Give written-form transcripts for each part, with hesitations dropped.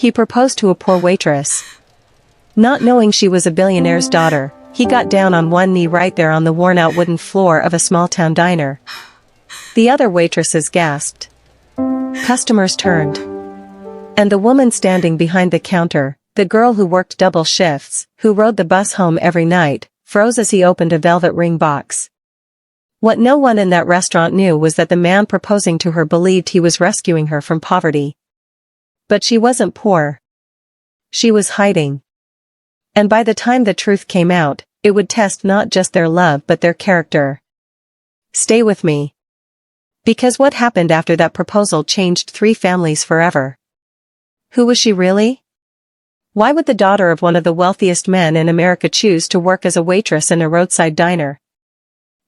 He proposed to a poor waitress. Not knowing she was a billionaire's daughter, he got down on one knee right there on the worn-out wooden floor of a small-town diner. The other waitresses gasped. Customers turned. And the woman standing behind the counter, the girl who worked double shifts, who rode the bus home every night, froze as he opened a velvet ring box. What no one in that restaurant knew was that the man proposing to her believed he was rescuing her from poverty. But she wasn't poor. She was hiding. And by the time the truth came out, it would test not just their love but their character. Stay with me. Because what happened after that proposal changed 3 families forever. Who was she really? Why would the daughter of one of the wealthiest men in America choose to work as a waitress in a roadside diner?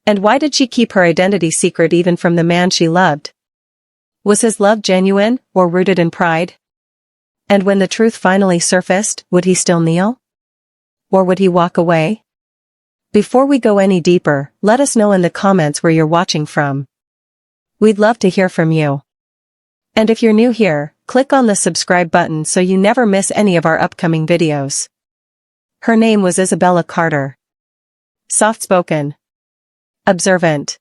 And why did she keep her identity secret even from the man she loved? Was his love genuine, or rooted in pride? And when the truth finally surfaced, would he still kneel? Or would he walk away? Before we go any deeper, let us know in the comments where you're watching from. We'd love to hear from you. And if you're new here, click on the subscribe button so you never miss any of our upcoming videos. Her name was Isabella Carter. Soft-spoken. Observant.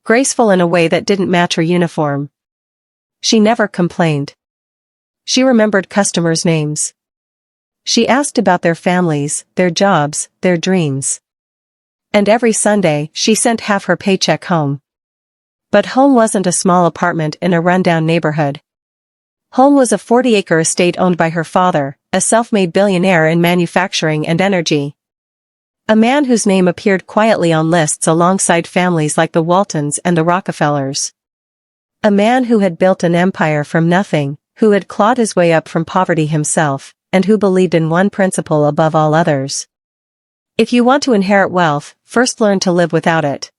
Graceful in a way that didn't match her uniform. She never complained. She remembered customers' names. She asked about their families, their jobs, their dreams. And every Sunday, she sent half her paycheck home. But home wasn't a small apartment in a rundown neighborhood. Home was a 40-acre estate owned by her father, a self-made billionaire in manufacturing and energy. A man whose name appeared quietly on lists alongside families like the Waltons and the Rockefellers. A man who had built an empire from nothing, who had clawed his way up from poverty himself, and who believed in one principle above all others. If you want to inherit wealth, first learn to live without it.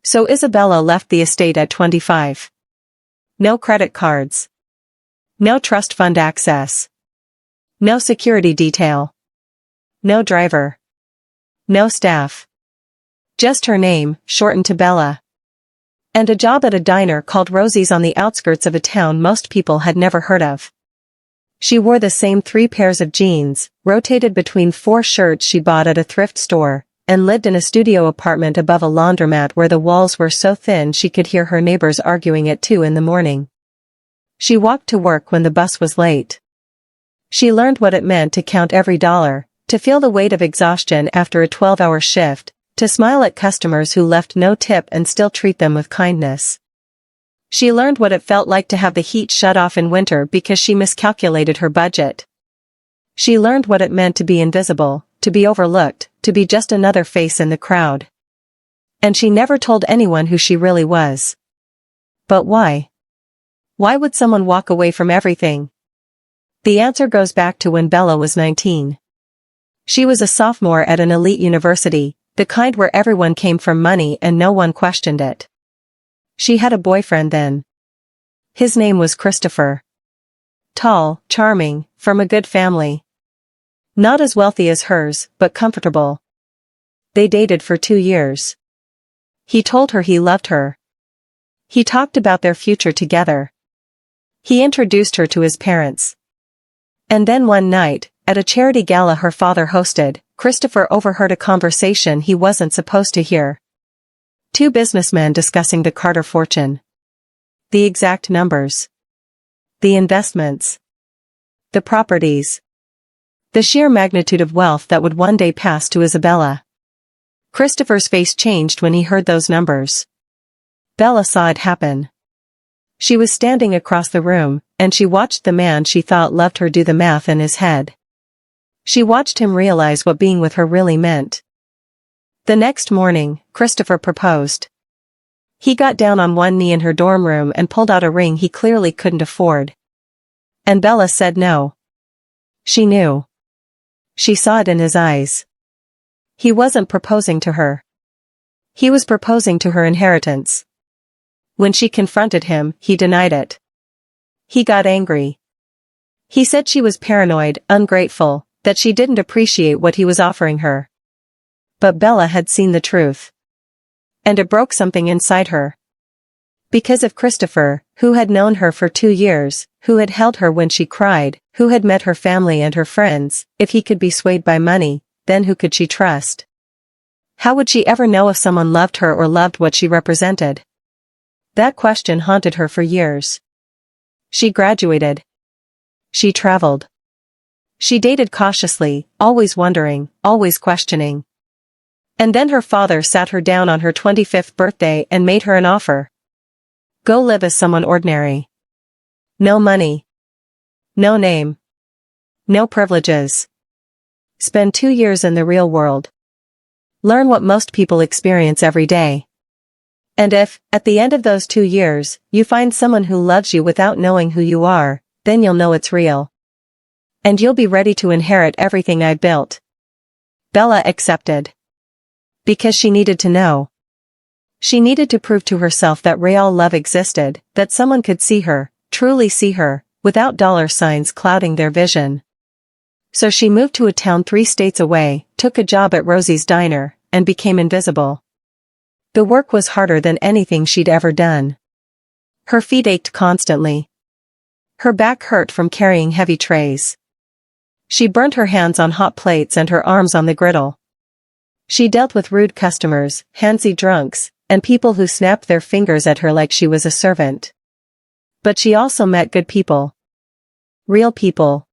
So Isabella left the estate at 25. No credit cards. No trust fund access. No security detail. No driver. No staff. Just her name, shortened to Bella. And a job at a diner called Rosie's on the outskirts of a town most people had never heard of. She wore the same 3 pairs of jeans, rotated between 4 shirts she bought at a thrift store, and lived in a studio apartment above a laundromat where the walls were so thin she could hear her neighbors arguing at 2 in the morning. She walked to work when the bus was late. She learned what it meant to count every dollar, to feel the weight of exhaustion after a 12-hour shift, to smile at customers who left no tip and still treat them with kindness. She learned what it felt like to have the heat shut off in winter because she miscalculated her budget. She learned what it meant to be invisible, to be overlooked, to be just another face in the crowd. And she never told anyone who she really was. But why? Why would someone walk away from everything? The answer goes back to when Bella was 19. She was a sophomore at an elite university, the kind where everyone came from money and no one questioned it. She had a boyfriend then. His name was Christopher. Tall, charming, from a good family. Not as wealthy as hers, but comfortable. They dated for 2 years. He told her he loved her. He talked about their future together. He introduced her to his parents. And then one night, at a charity gala her father hosted, Christopher overheard a conversation he wasn't supposed to hear. 2 businessmen discussing the Carter fortune. The exact numbers. The investments. The properties. The sheer magnitude of wealth that would one day pass to Isabella. Christopher's face changed when he heard those numbers. Bella saw it happen. She was standing across the room, and she watched the man she thought loved her do the math in his head. She watched him realize what being with her really meant. The next morning, Christopher proposed. He got down on one knee in her dorm room and pulled out a ring he clearly couldn't afford. And Bella said no. She knew. She saw it in his eyes. He wasn't proposing to her. He was proposing to her inheritance. When she confronted him, he denied it. He got angry. He said she was paranoid, ungrateful, that she didn't appreciate what he was offering her. But Bella had seen the truth. And it broke something inside her. Because of Christopher, who had known her for 2 years, who had held her when she cried, who had met her family and her friends. If he could be swayed by money, then who could she trust? How would she ever know if someone loved her or loved what she represented? That question haunted her for years. She graduated. She traveled. She dated cautiously, always wondering, always questioning. And then her father sat her down on her 25th birthday and made her an offer. Go live as someone ordinary. No money. No name. No privileges. Spend 2 years in the real world. Learn what most people experience every day. And if, at the end of those 2 years, you find someone who loves you without knowing who you are, then you'll know it's real. And you'll be ready to inherit everything I built. Bella accepted. Because she needed to know. She needed to prove to herself that real love existed, that someone could see her, truly see her, without dollar signs clouding their vision. So she moved to a town 3 states away, took a job at Rosie's diner, and became invisible. The work was harder than anything she'd ever done. Her feet ached constantly. Her back hurt from carrying heavy trays. She burnt her hands on hot plates and her arms on the griddle. She dealt with rude customers, handsy drunks, and people who snapped their fingers at her like she was a servant. But she also met good people. Real people.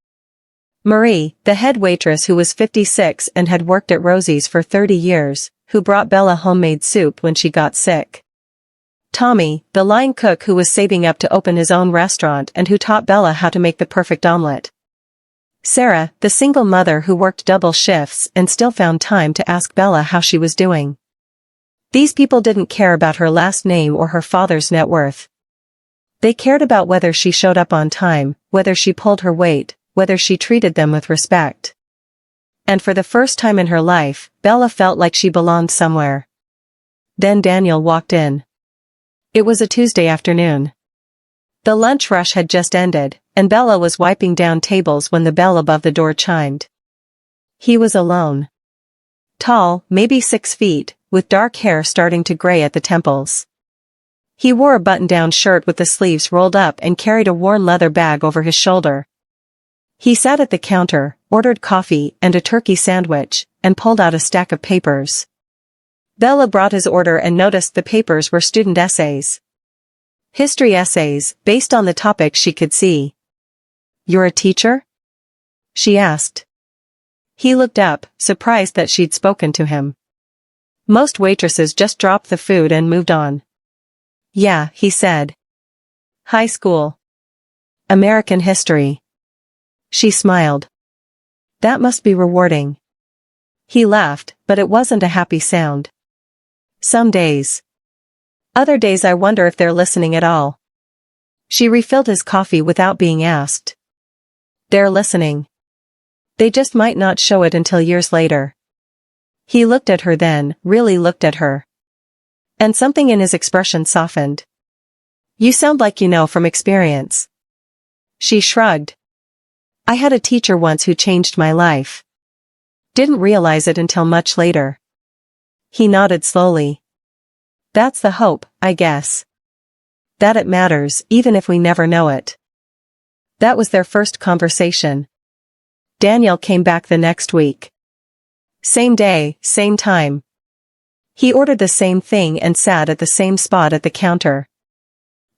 Marie, the head waitress who was 56 and had worked at Rosie's for 30 years, who brought Bella homemade soup when she got sick. Tommy, the line cook who was saving up to open his own restaurant and who taught Bella how to make the perfect omelet. Sarah, the single mother who worked double shifts and still found time to ask Bella how she was doing. These people didn't care about her last name or her father's net worth. They cared about whether she showed up on time, whether she pulled her weight, whether she treated them with respect. And for the first time in her life, Bella felt like she belonged somewhere. Then Daniel walked in. It was a Tuesday afternoon. The lunch rush had just ended, and Bella was wiping down tables when the bell above the door chimed. He was alone. Tall, maybe 6 feet, with dark hair starting to gray at the temples. He wore a button-down shirt with the sleeves rolled up and carried a worn leather bag over his shoulder. He sat at the counter, ordered coffee and a turkey sandwich, and pulled out a stack of papers. Bella brought his order and noticed the papers were student essays. History essays, based on the topics she could see. "You're a teacher?" she asked. He looked up, surprised that she'd spoken to him. Most waitresses just dropped the food and moved on. "Yeah," he said. "High school. American history." She smiled. "That must be rewarding." He laughed, but it wasn't a happy sound. "Some days. Other days I wonder if they're listening at all." She refilled his coffee without being asked. "They're listening. They just might not show it until years later." He looked at her then, really looked at her. And something in his expression softened. "You sound like you know from experience." She shrugged. "I had a teacher once who changed my life. Didn't realize it until much later." He nodded slowly. "That's the hope, I guess. That it matters, even if we never know it." That was their first conversation. Daniel came back the next week. Same day, same time. He ordered the same thing and sat at the same spot at the counter.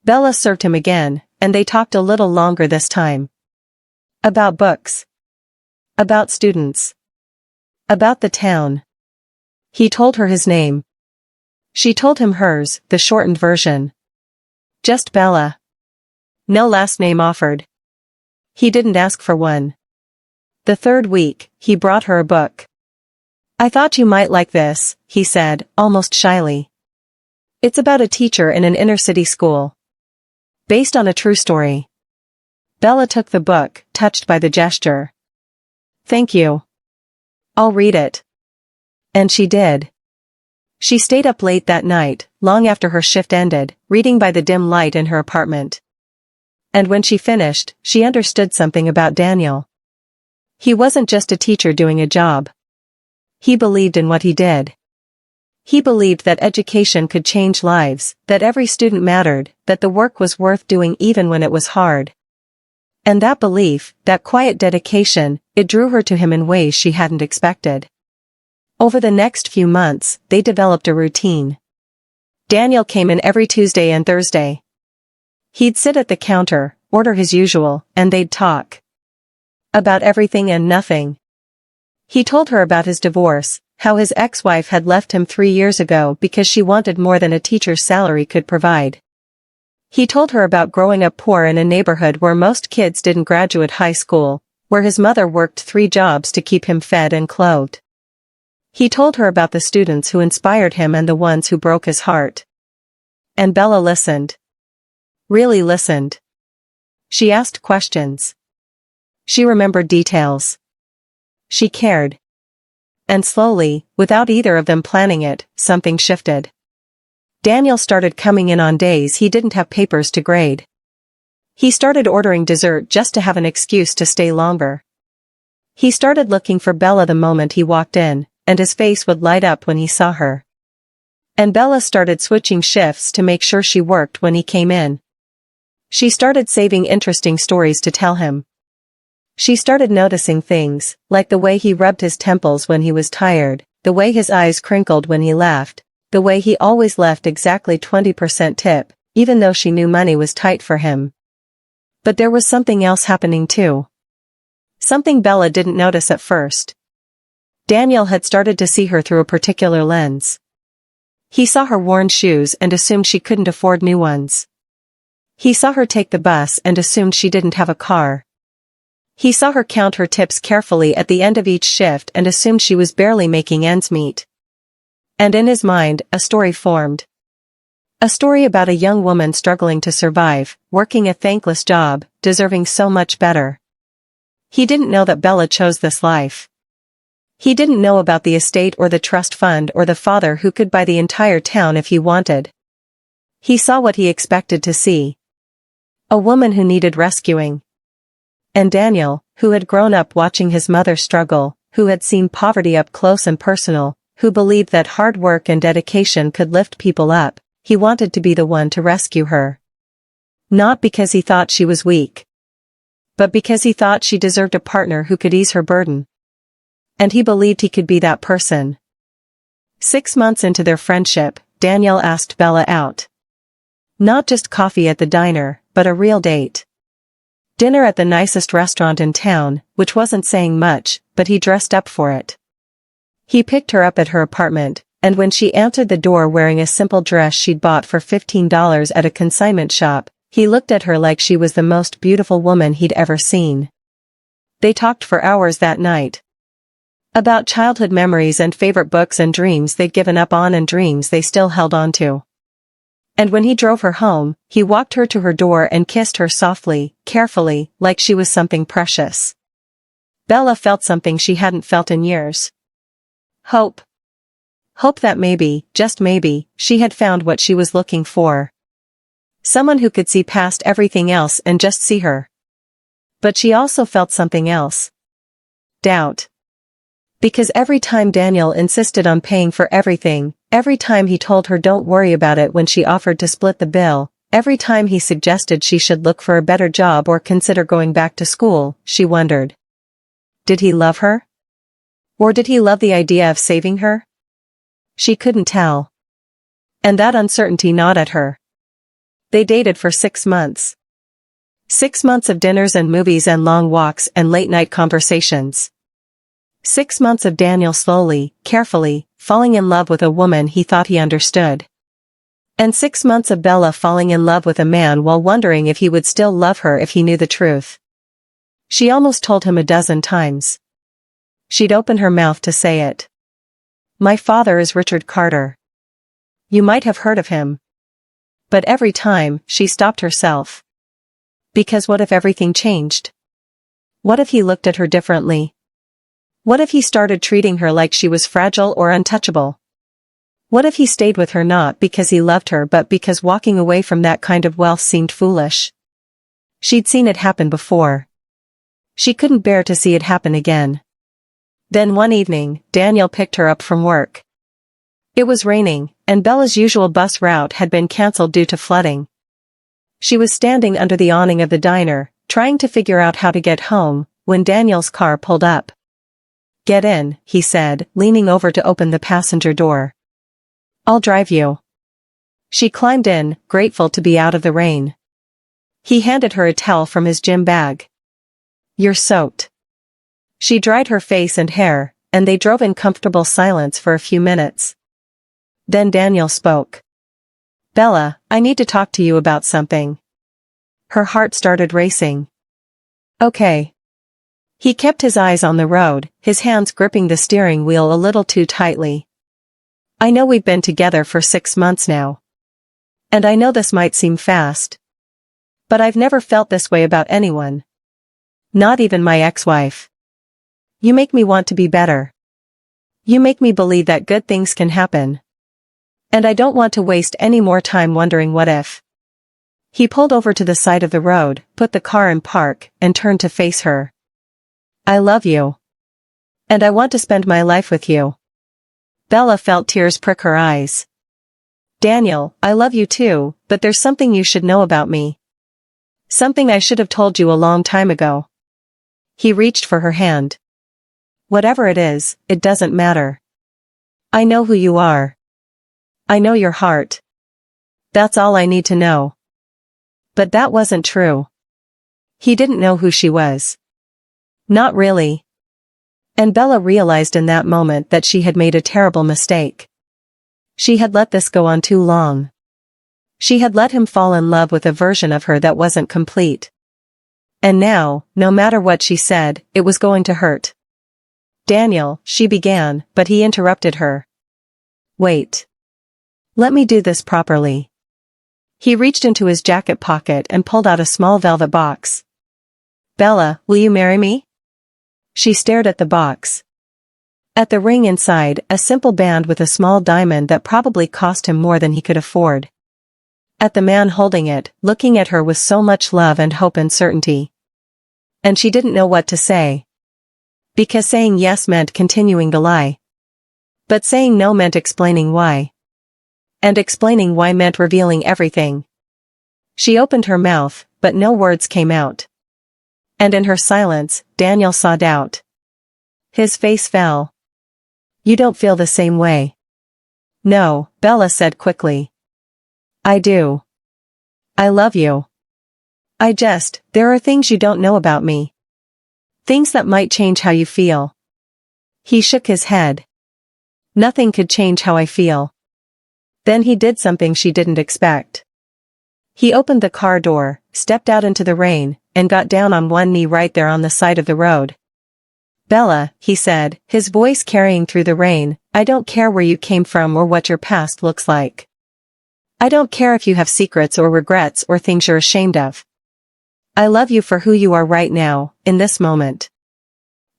Bella served him again, and they talked a little longer this time. About books. About students. About the town. He told her his name. She told him hers, the shortened version. Just Bella. No last name offered. He didn't ask for one. The 3rd week, he brought her a book. "I thought you might like this," he said, almost shyly. "It's about a teacher in an inner-city school. Based on a true story." Bella took the book, touched by the gesture. "Thank you. I'll read it." And she did. She stayed up late that night, long after her shift ended, reading by the dim light in her apartment. And when she finished, she understood something about Daniel. He wasn't just a teacher doing a job. He believed in what he did. He believed that education could change lives, that every student mattered, that the work was worth doing even when it was hard. And that belief, that quiet dedication, it drew her to him in ways she hadn't expected. Over the next few months, they developed a routine. Daniel came in every Tuesday and Thursday. He'd sit at the counter, order his usual, and they'd talk. About everything and nothing. He told her about his divorce, how his ex-wife had left him 3 years ago because she wanted more than a teacher's salary could provide. He told her about growing up poor in a neighborhood where most kids didn't graduate high school, where his mother worked 3 jobs to keep him fed and clothed. He told her about the students who inspired him and the ones who broke his heart. And Bella listened. Really listened. She asked questions. She remembered details. She cared. And slowly, without either of them planning it, something shifted. Daniel started coming in on days he didn't have papers to grade. He started ordering dessert just to have an excuse to stay longer. He started looking for Bella the moment he walked in, and his face would light up when he saw her. And Bella started switching shifts to make sure she worked when he came in. She started saving interesting stories to tell him. She started noticing things, like the way he rubbed his temples when he was tired, the way his eyes crinkled when he laughed, the way he always left exactly 20% tip, even though she knew money was tight for him. But there was something else happening too. Something Bella didn't notice at first. Daniel had started to see her through a particular lens. He saw her worn shoes and assumed she couldn't afford new ones. He saw her take the bus and assumed she didn't have a car. He saw her count her tips carefully at the end of each shift and assumed she was barely making ends meet. And in his mind, a story formed. A story about a young woman struggling to survive, working a thankless job, deserving so much better. He didn't know that Bella chose this life. He didn't know about the estate or the trust fund or the father who could buy the entire town if he wanted. He saw what he expected to see. A woman who needed rescuing. And Daniel, who had grown up watching his mother struggle, who had seen poverty up close and personal, who believed that hard work and dedication could lift people up, he wanted to be the one to rescue her. Not because he thought she was weak, but because he thought she deserved a partner who could ease her burden. And he believed he could be that person. 6 months into their friendship, Daniel asked Bella out. Not just coffee at the diner, but a real date. Dinner at the nicest restaurant in town, which wasn't saying much, but he dressed up for it. He picked her up at her apartment, and when she answered the door wearing a simple dress she'd bought for $15 at a consignment shop, he looked at her like she was the most beautiful woman he'd ever seen. They talked for hours that night. About childhood memories and favorite books and dreams they'd given up on and dreams they still held on to. And when he drove her home, he walked her to her door and kissed her softly, carefully, like she was something precious. Bella felt something she hadn't felt in years. Hope. Hope that maybe, just maybe, she had found what she was looking for. Someone who could see past everything else and just see her. But she also felt something else. Doubt. Because every time Daniel insisted on paying for everything, every time he told her don't worry about it when she offered to split the bill, every time he suggested she should look for a better job or consider going back to school, she wondered. Did he love her? Or did he love the idea of saving her? She couldn't tell. And that uncertainty gnawed at her. They dated for 6 months. 6 months of dinners and movies and long walks and late-night conversations. 6 months of Daniel slowly, carefully, falling in love with a woman he thought he understood. And 6 months of Bella falling in love with a man while wondering if he would still love her if he knew the truth. She almost told him a dozen times. She'd open her mouth to say it. My father is Richard Carter. You might have heard of him. But every time, she stopped herself. Because what if everything changed? What if he looked at her differently? What if he started treating her like she was fragile or untouchable? What if he stayed with her not because he loved her but because walking away from that kind of wealth seemed foolish? She'd seen it happen before. She couldn't bear to see it happen again. Then one evening, Daniel picked her up from work. It was raining, and Bella's usual bus route had been cancelled due to flooding. She was standing under the awning of the diner, trying to figure out how to get home, when Daniel's car pulled up. "Get in," he said, leaning over to open the passenger door. "I'll drive you." She climbed in, grateful to be out of the rain. He handed her a towel from his gym bag. "You're soaked." She dried her face and hair, and they drove in comfortable silence for a few minutes. Then Daniel spoke. "Bella, I need to talk to you about something." Her heart started racing. "Okay." He kept his eyes on the road, his hands gripping the steering wheel a little too tightly. "I know we've been together for 6 months now. And I know this might seem fast. But I've never felt this way about anyone. Not even my ex-wife. You make me want to be better. You make me believe that good things can happen. And I don't want to waste any more time wondering what if." He pulled over to the side of the road, put the car in park, and turned to face her. "I love you. And I want to spend my life with you." Bella felt tears prick her eyes. "Daniel, I love you too, but there's something you should know about me. Something I should have told you a long time ago." He reached for her hand. "Whatever it is, it doesn't matter. I know who you are. I know your heart. That's all I need to know." But that wasn't true. He didn't know who she was. Not really. And Bella realized in that moment that she had made a terrible mistake. She had let this go on too long. She had let him fall in love with a version of her that wasn't complete. And now, no matter what she said, it was going to hurt. "Daniel," she began, but he interrupted her. "Wait. Let me do this properly." He reached into his jacket pocket and pulled out a small velvet box. "Bella, will you marry me?" She stared at the box. At the ring inside, a simple band with a small diamond that probably cost him more than he could afford. At the man holding it, looking at her with so much love and hope and certainty. And she didn't know what to say. Because saying yes meant continuing the lie. But saying no meant explaining why. And explaining why meant revealing everything. She opened her mouth, but no words came out. And in her silence, Daniel saw doubt. His face fell. "You don't feel the same way." "No," Bella said quickly. "I do. I love you. There are things you don't know about me. Things that might change how you feel." He shook his head. "Nothing could change how I feel." Then he did something she didn't expect. He opened the car door, stepped out into the rain, and got down on one knee right there on the side of the road. "Bella," he said, his voice carrying through the rain, "I don't care where you came from or what your past looks like. I don't care if you have secrets or regrets or things you're ashamed of. I love you for who you are right now, in this moment.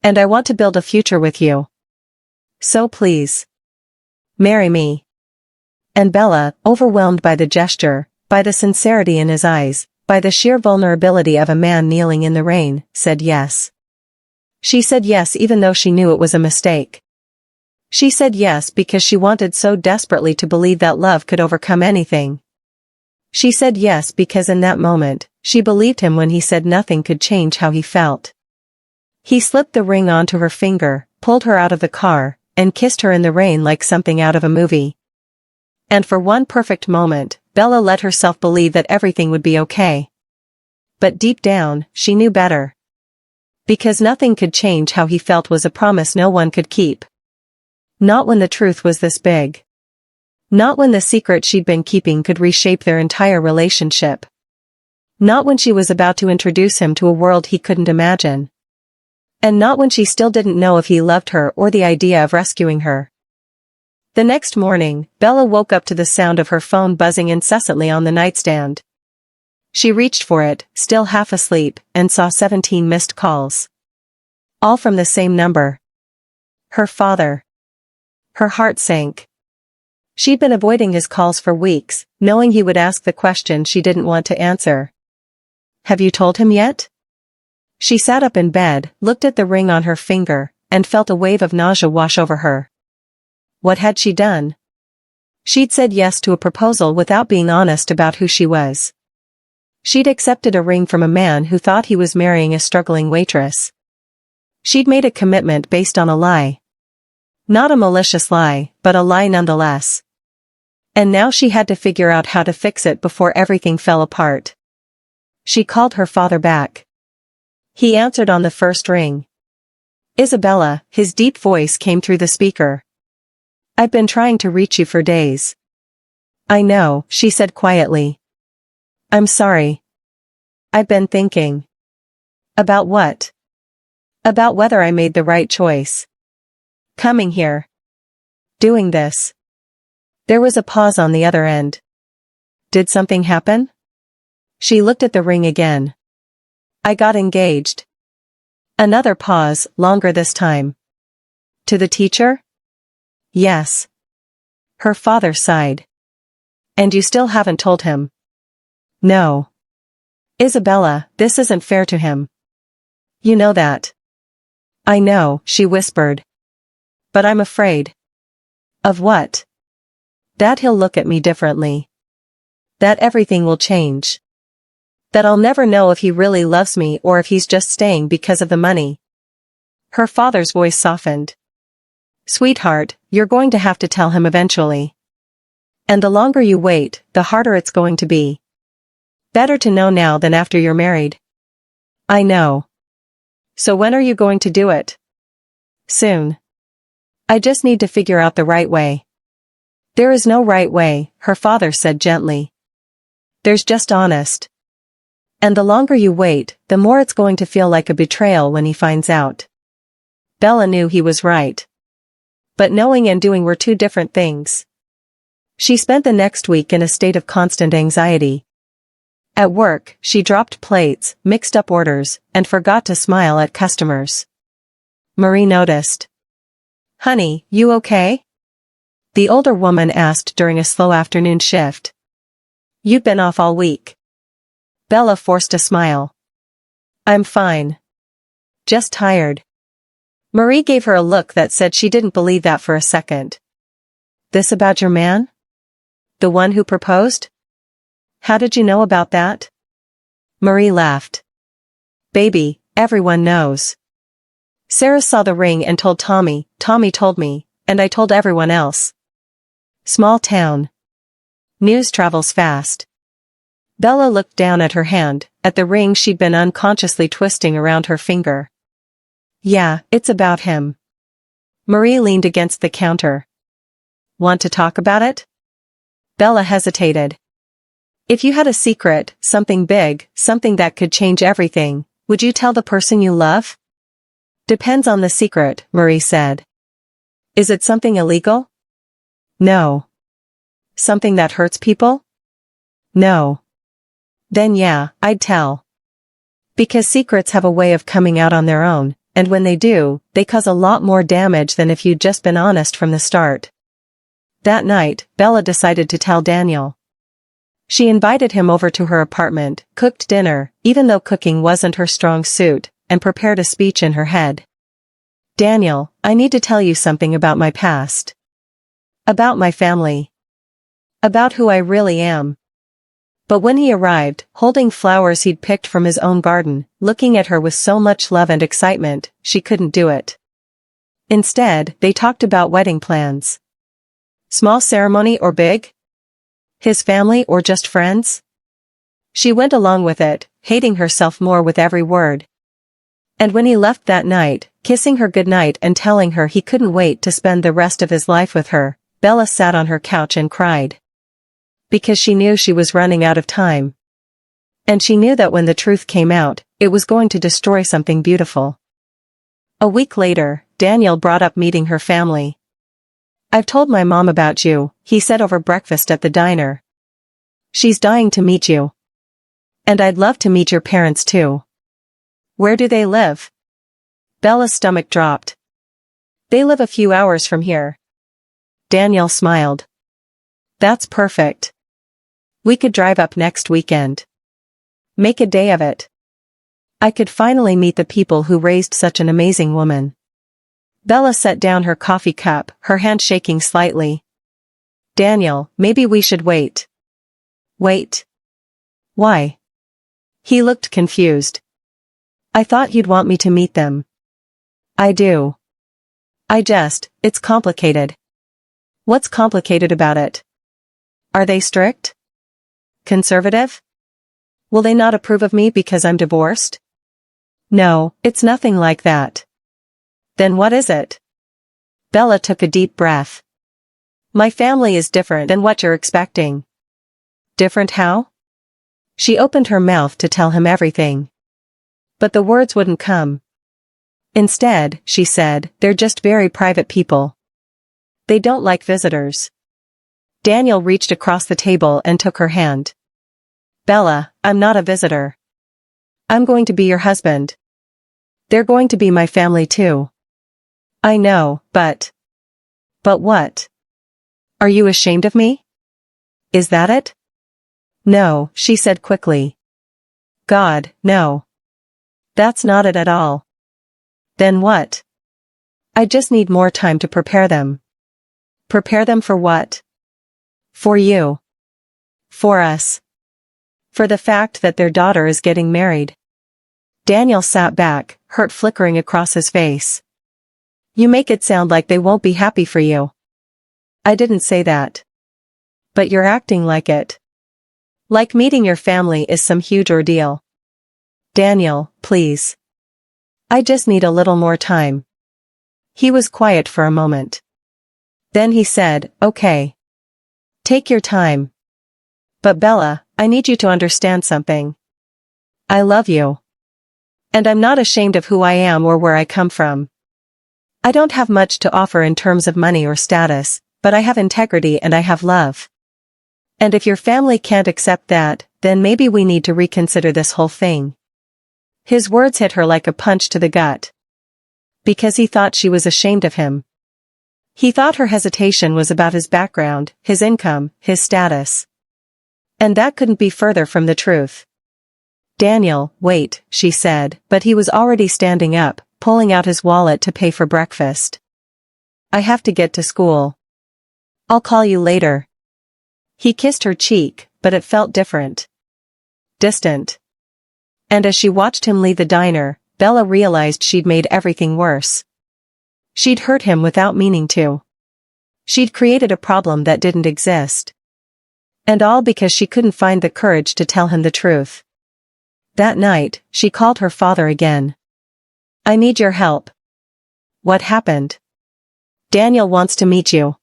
And I want to build a future with you. So please, marry me." And Bella, overwhelmed by the gesture, by the sincerity in his eyes, by the sheer vulnerability of a man kneeling in the rain, said yes. She said yes even though she knew it was a mistake. She said yes because she wanted so desperately to believe that love could overcome anything. She said yes because in that moment, she believed him when he said nothing could change how he felt. He slipped the ring onto her finger, pulled her out of the car, and kissed her in the rain like something out of a movie. And for one perfect moment, Bella let herself believe that everything would be okay. But deep down, she knew better. Because nothing could change how he felt was a promise no one could keep. Not when the truth was this big. Not when the secret she'd been keeping could reshape their entire relationship. Not when she was about to introduce him to a world he couldn't imagine. And not when she still didn't know if he loved her or the idea of rescuing her. The next morning, Bella woke up to the sound of her phone buzzing incessantly on the nightstand. She reached for it, still half asleep, and saw 17 missed calls. All from the same number. Her father. Her heart sank. She'd been avoiding his calls for weeks, knowing he would ask the question she didn't want to answer. "Have you told him yet?" She sat up in bed, looked at the ring on her finger, and felt a wave of nausea wash over her. What had she done? She'd said yes to a proposal without being honest about who she was. She'd accepted a ring from a man who thought he was marrying a struggling waitress. She'd made a commitment based on a lie. Not a malicious lie, but a lie nonetheless. And now she had to figure out how to fix it before everything fell apart. She called her father back. He answered on the first ring. "Isabella," his deep voice came through the speaker. "I've been trying to reach you for days." "I know," she said quietly. "I'm sorry. I've been thinking." "About what?" "About whether I made the right choice. Coming here. Doing this." There was a pause on the other end. "Did something happen?" She looked at the ring again. "I got engaged." Another pause, longer this time. "To the teacher?" "Yes." Her father sighed. "And you still haven't told him?" "No." "Isabella, this isn't fair to him. You know that." "I know," she whispered. "But I'm afraid." "Of what?" "That he'll look at me differently. That everything will change. That I'll never know if he really loves me or if he's just staying because of the money." Her father's voice softened. "Sweetheart, you're going to have to tell him eventually. And the longer you wait, the harder it's going to be. Better to know now than after you're married." "I know." "So when are you going to do it?" "Soon. I just need to figure out the right way." "There is no right way," her father said gently. "There's just honest. And the longer you wait, the more it's going to feel like a betrayal when he finds out." Bella knew he was right. But knowing and doing were two different things. She spent the next week in a state of constant anxiety. At work, she dropped plates, mixed up orders, and forgot to smile at customers. Marie noticed. "Honey, you okay?" The older woman asked during a slow afternoon shift. "You've been off all week." Bella forced a smile. "I'm fine. Just tired." Marie gave her a look that said she didn't believe that for a second. "This about your man? The one who proposed? How did you know about that?" Marie laughed. "Baby, everyone knows. Sarah saw the ring and told Tommy, Tommy told me, and I told everyone else. Small town. News travels fast." Bella looked down at her hand, at the ring she'd been unconsciously twisting around her finger. "Yeah, it's about him." Marie leaned against the counter. "Want to talk about it?" Bella hesitated. "If you had a secret, something big, something that could change everything, would you tell the person you love?" "Depends on the secret," Marie said. "Is it something illegal?" "No." "Something that hurts people?" "No." "Then yeah, I'd tell. Because secrets have a way of coming out on their own, and when they do, they cause a lot more damage than if you'd just been honest from the start." That night, Bella decided to tell Daniel. She invited him over to her apartment, cooked dinner, even though cooking wasn't her strong suit, and prepared a speech in her head. "Daniel, I need to tell you something about my past. About my family. About who I really am." But when he arrived, holding flowers he'd picked from his own garden, looking at her with so much love and excitement, she couldn't do it. Instead, they talked about wedding plans. Small ceremony or big? His family or just friends? She went along with it, hating herself more with every word. And when he left that night, kissing her goodnight and telling her he couldn't wait to spend the rest of his life with her, Bella sat on her couch and cried. Because she knew she was running out of time. And she knew that when the truth came out, it was going to destroy something beautiful. A week later, Daniel brought up meeting her family. "I've told my mom about you," he said over breakfast at the diner. "She's dying to meet you. And I'd love to meet your parents too." "Where do they live?" Bella's stomach dropped. "They live a few hours from here." Daniel smiled. "That's perfect. We could drive up next weekend. Make a day of it. I could finally meet the people who raised such an amazing woman." Bella set down her coffee cup, her hand shaking slightly. Daniel, maybe we should wait. Wait. Why? He looked confused. I thought you'd want me to meet them. I do. It's complicated. What's complicated about it? Are they strict? Conservative? Will they not approve of me because I'm divorced? No, it's nothing like that. Then what is it? Bella took a deep breath. My family is different than what you're expecting. Different how? She opened her mouth to tell him everything. But the words wouldn't come. Instead, she said, they're just very private people. They don't like visitors. Daniel reached across the table and took her hand. Bella, I'm not a visitor. I'm going to be your husband. They're going to be my family too. I know, but... But what? Are you ashamed of me? Is that it? No, she said quickly. God, no. That's not it at all. Then what? I just need more time to prepare them. Prepare them for what? For you. For us. For the fact that their daughter is getting married. Daniel sat back, hurt flickering across his face. You make it sound like they won't be happy for you. I didn't say that. But you're acting like it. Like meeting your family is some huge ordeal. Daniel, please. I just need a little more time. He was quiet for a moment. Then he said, okay. Take your time. But Bella, I need you to understand something. I love you. And I'm not ashamed of who I am or where I come from. I don't have much to offer in terms of money or status, but I have integrity and I have love. And if your family can't accept that, then maybe we need to reconsider this whole thing. His words hit her like a punch to the gut. Because he thought she was ashamed of him. He thought her hesitation was about his background, his income, his status. And that couldn't be further from the truth. Daniel, wait, she said, but he was already standing up, pulling out his wallet to pay for breakfast. I have to get to school. I'll call you later. He kissed her cheek, but it felt different. Distant. And as she watched him leave the diner, Bella realized she'd made everything worse. She'd hurt him without meaning to. She'd created a problem that didn't exist. And all because she couldn't find the courage to tell him the truth. That night, she called her father again. I need your help. What happened? Daniel wants to meet you.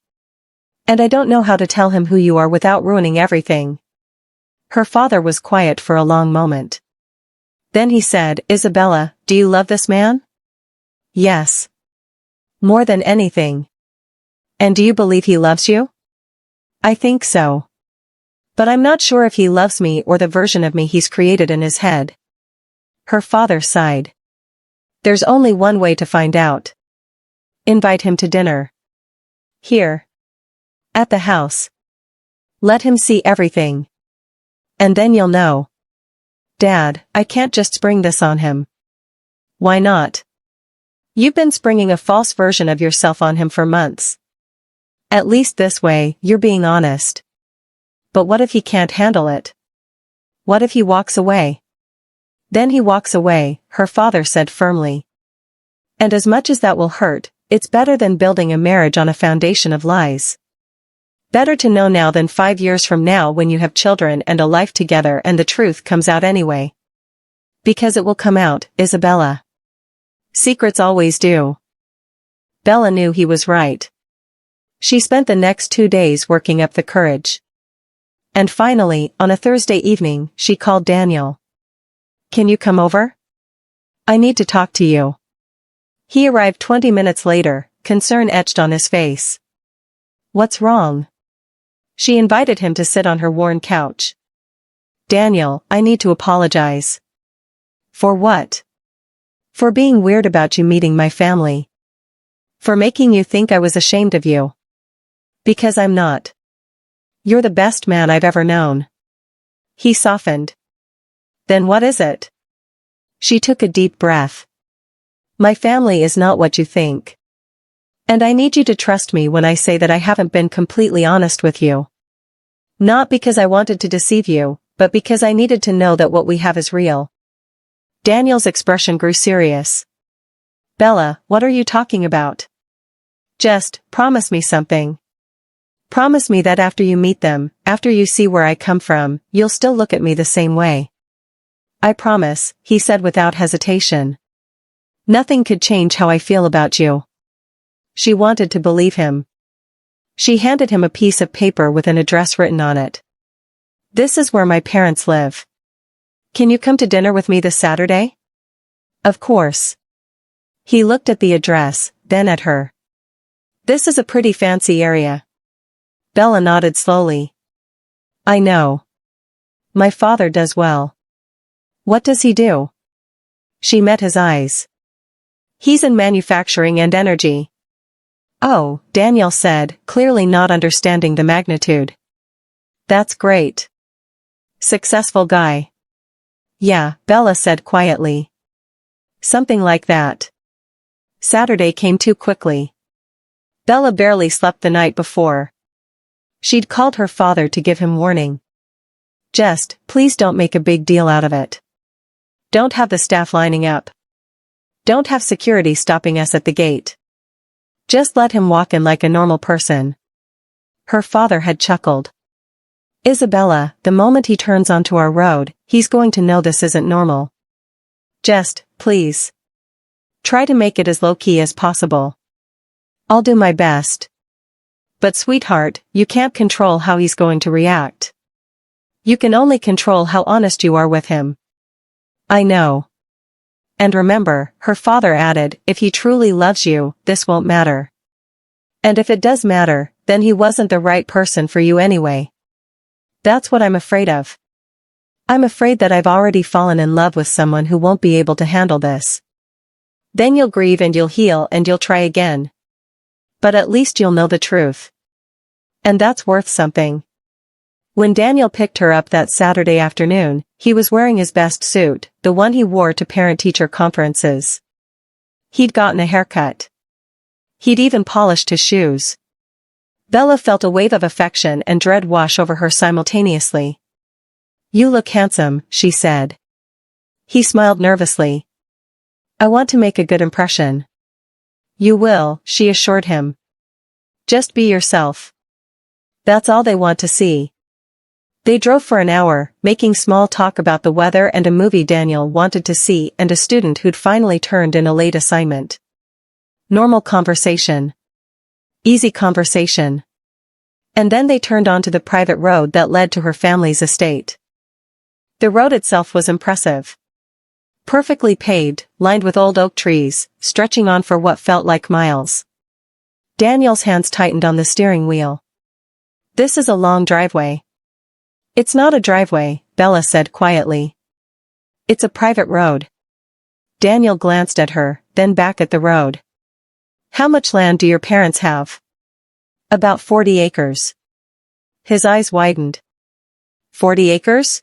And I don't know how to tell him who you are without ruining everything. Her father was quiet for a long moment. Then he said, Isabella, do you love this man? Yes. More than anything. And do you believe he loves you? I think so. But I'm not sure if he loves me or the version of me he's created in his head. Her father sighed. There's only one way to find out. Invite him to dinner. Here. At the house. Let him see everything. And then you'll know. Dad, I can't just spring this on him. Why not? You've been springing a false version of yourself on him for months. At least this way, you're being honest. But what if he can't handle it? What if he walks away? Then he walks away, her father said firmly. And as much as that will hurt, it's better than building a marriage on a foundation of lies. Better to know now than 5 years from now when you have children and a life together and the truth comes out anyway. Because it will come out, Isabella. Secrets always do. Bella knew he was right. She spent the next 2 days working up the courage. And finally, on a Thursday evening, she called Daniel. Can you come over? I need to talk to you. He arrived 20 minutes later, concern etched on his face. What's wrong? She invited him to sit on her worn couch. Daniel, I need to apologize. For what? For being weird about you meeting my family. For making you think I was ashamed of you. Because I'm not. You're the best man I've ever known. He softened. Then what is it? She took a deep breath. My family is not what you think. And I need you to trust me when I say that I haven't been completely honest with you. Not because I wanted to deceive you, but because I needed to know that what we have is real. Daniel's expression grew serious. Bella, what are you talking about? Just, promise me something. Promise me that after you meet them, after you see where I come from, you'll still look at me the same way. I promise, he said without hesitation. Nothing could change how I feel about you. She wanted to believe him. She handed him a piece of paper with an address written on it. This is where my parents live. Can you come to dinner with me this Saturday? Of course. He looked at the address, then at her. This is a pretty fancy area. Bella nodded slowly. I know. My father does well. What does he do? She met his eyes. He's in manufacturing and energy. Oh, Daniel said, clearly not understanding the magnitude. That's great. Successful guy. Yeah, Bella said quietly. Something like that. Saturday came too quickly. Bella barely slept the night before. She'd called her father to give him warning. Just, please don't make a big deal out of it. Don't have the staff lining up. Don't have security stopping us at the gate. Just let him walk in like a normal person. Her father had chuckled. Isabella, the moment he turns onto our road, he's going to know this isn't normal. Just, please. Try to make it as low-key as possible. I'll do my best. But sweetheart, you can't control how he's going to react. You can only control how honest you are with him. I know. And remember, her father added, if he truly loves you, this won't matter. And if it does matter, then he wasn't the right person for you anyway. That's what I'm afraid of. I'm afraid that I've already fallen in love with someone who won't be able to handle this. Then you'll grieve and you'll heal and you'll try again. But at least you'll know the truth. And that's worth something. When Daniel picked her up that Saturday afternoon, he was wearing his best suit, the one he wore to parent-teacher conferences. He'd gotten a haircut. He'd even polished his shoes. Bella felt a wave of affection and dread wash over her simultaneously. You look handsome, she said. He smiled nervously. I want to make a good impression. You will, she assured him. Just be yourself. That's all they want to see. They drove for an hour, making small talk about the weather and a movie Daniel wanted to see and a student who'd finally turned in a late assignment. Normal conversation. Easy conversation. And then they turned onto the private road that led to her family's estate. The road itself was impressive. Perfectly paved, lined with old oak trees, stretching on for what felt like miles. Daniel's hands tightened on the steering wheel. This is a long driveway. It's not a driveway, Bella said quietly. It's a private road. Daniel glanced at her, then back at the road. How much land do your parents have? About 40 acres. His eyes widened. 40 acres?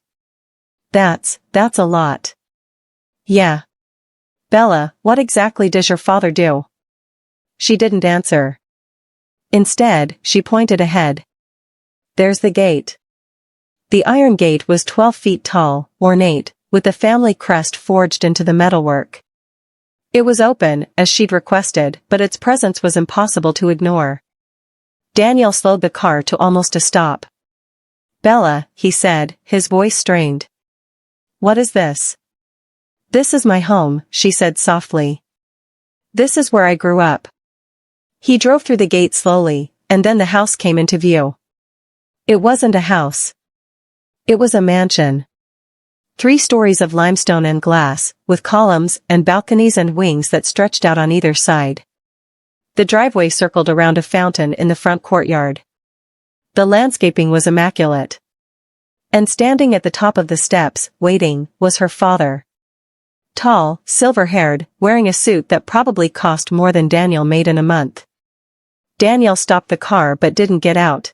That's a lot. Yeah. Bella, what exactly does your father do? She didn't answer. Instead, she pointed ahead. There's the gate. The iron gate was 12 feet tall, ornate, with the family crest forged into the metalwork. It was open, as she'd requested, but its presence was impossible to ignore. Daniel slowed the car to almost a stop. Bella, he said, his voice strained. What is this? This is my home, she said softly. This is where I grew up. He drove through the gate slowly, and then the house came into view. It wasn't a house. It was a mansion. 3 stories of limestone and glass, with columns and balconies and wings that stretched out on either side. The driveway circled around a fountain in the front courtyard. The landscaping was immaculate. And standing at the top of the steps, waiting, was her father. Tall, silver-haired, wearing a suit that probably cost more than Daniel made in a month. Daniel stopped the car but didn't get out.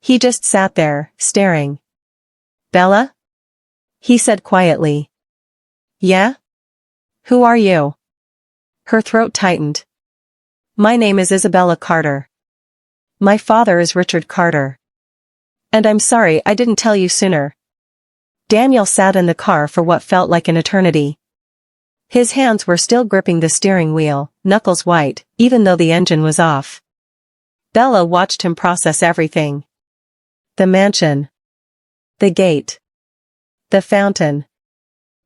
He just sat there, staring. Bella? He said quietly. Yeah? Who are you? Her throat tightened. My name is Isabella Carter. My father is Richard Carter. And I'm sorry I didn't tell you sooner. Daniel sat in the car for what felt like an eternity. His hands were still gripping the steering wheel, knuckles white, even though the engine was off. Bella watched him process everything. The mansion. The gate. The fountain.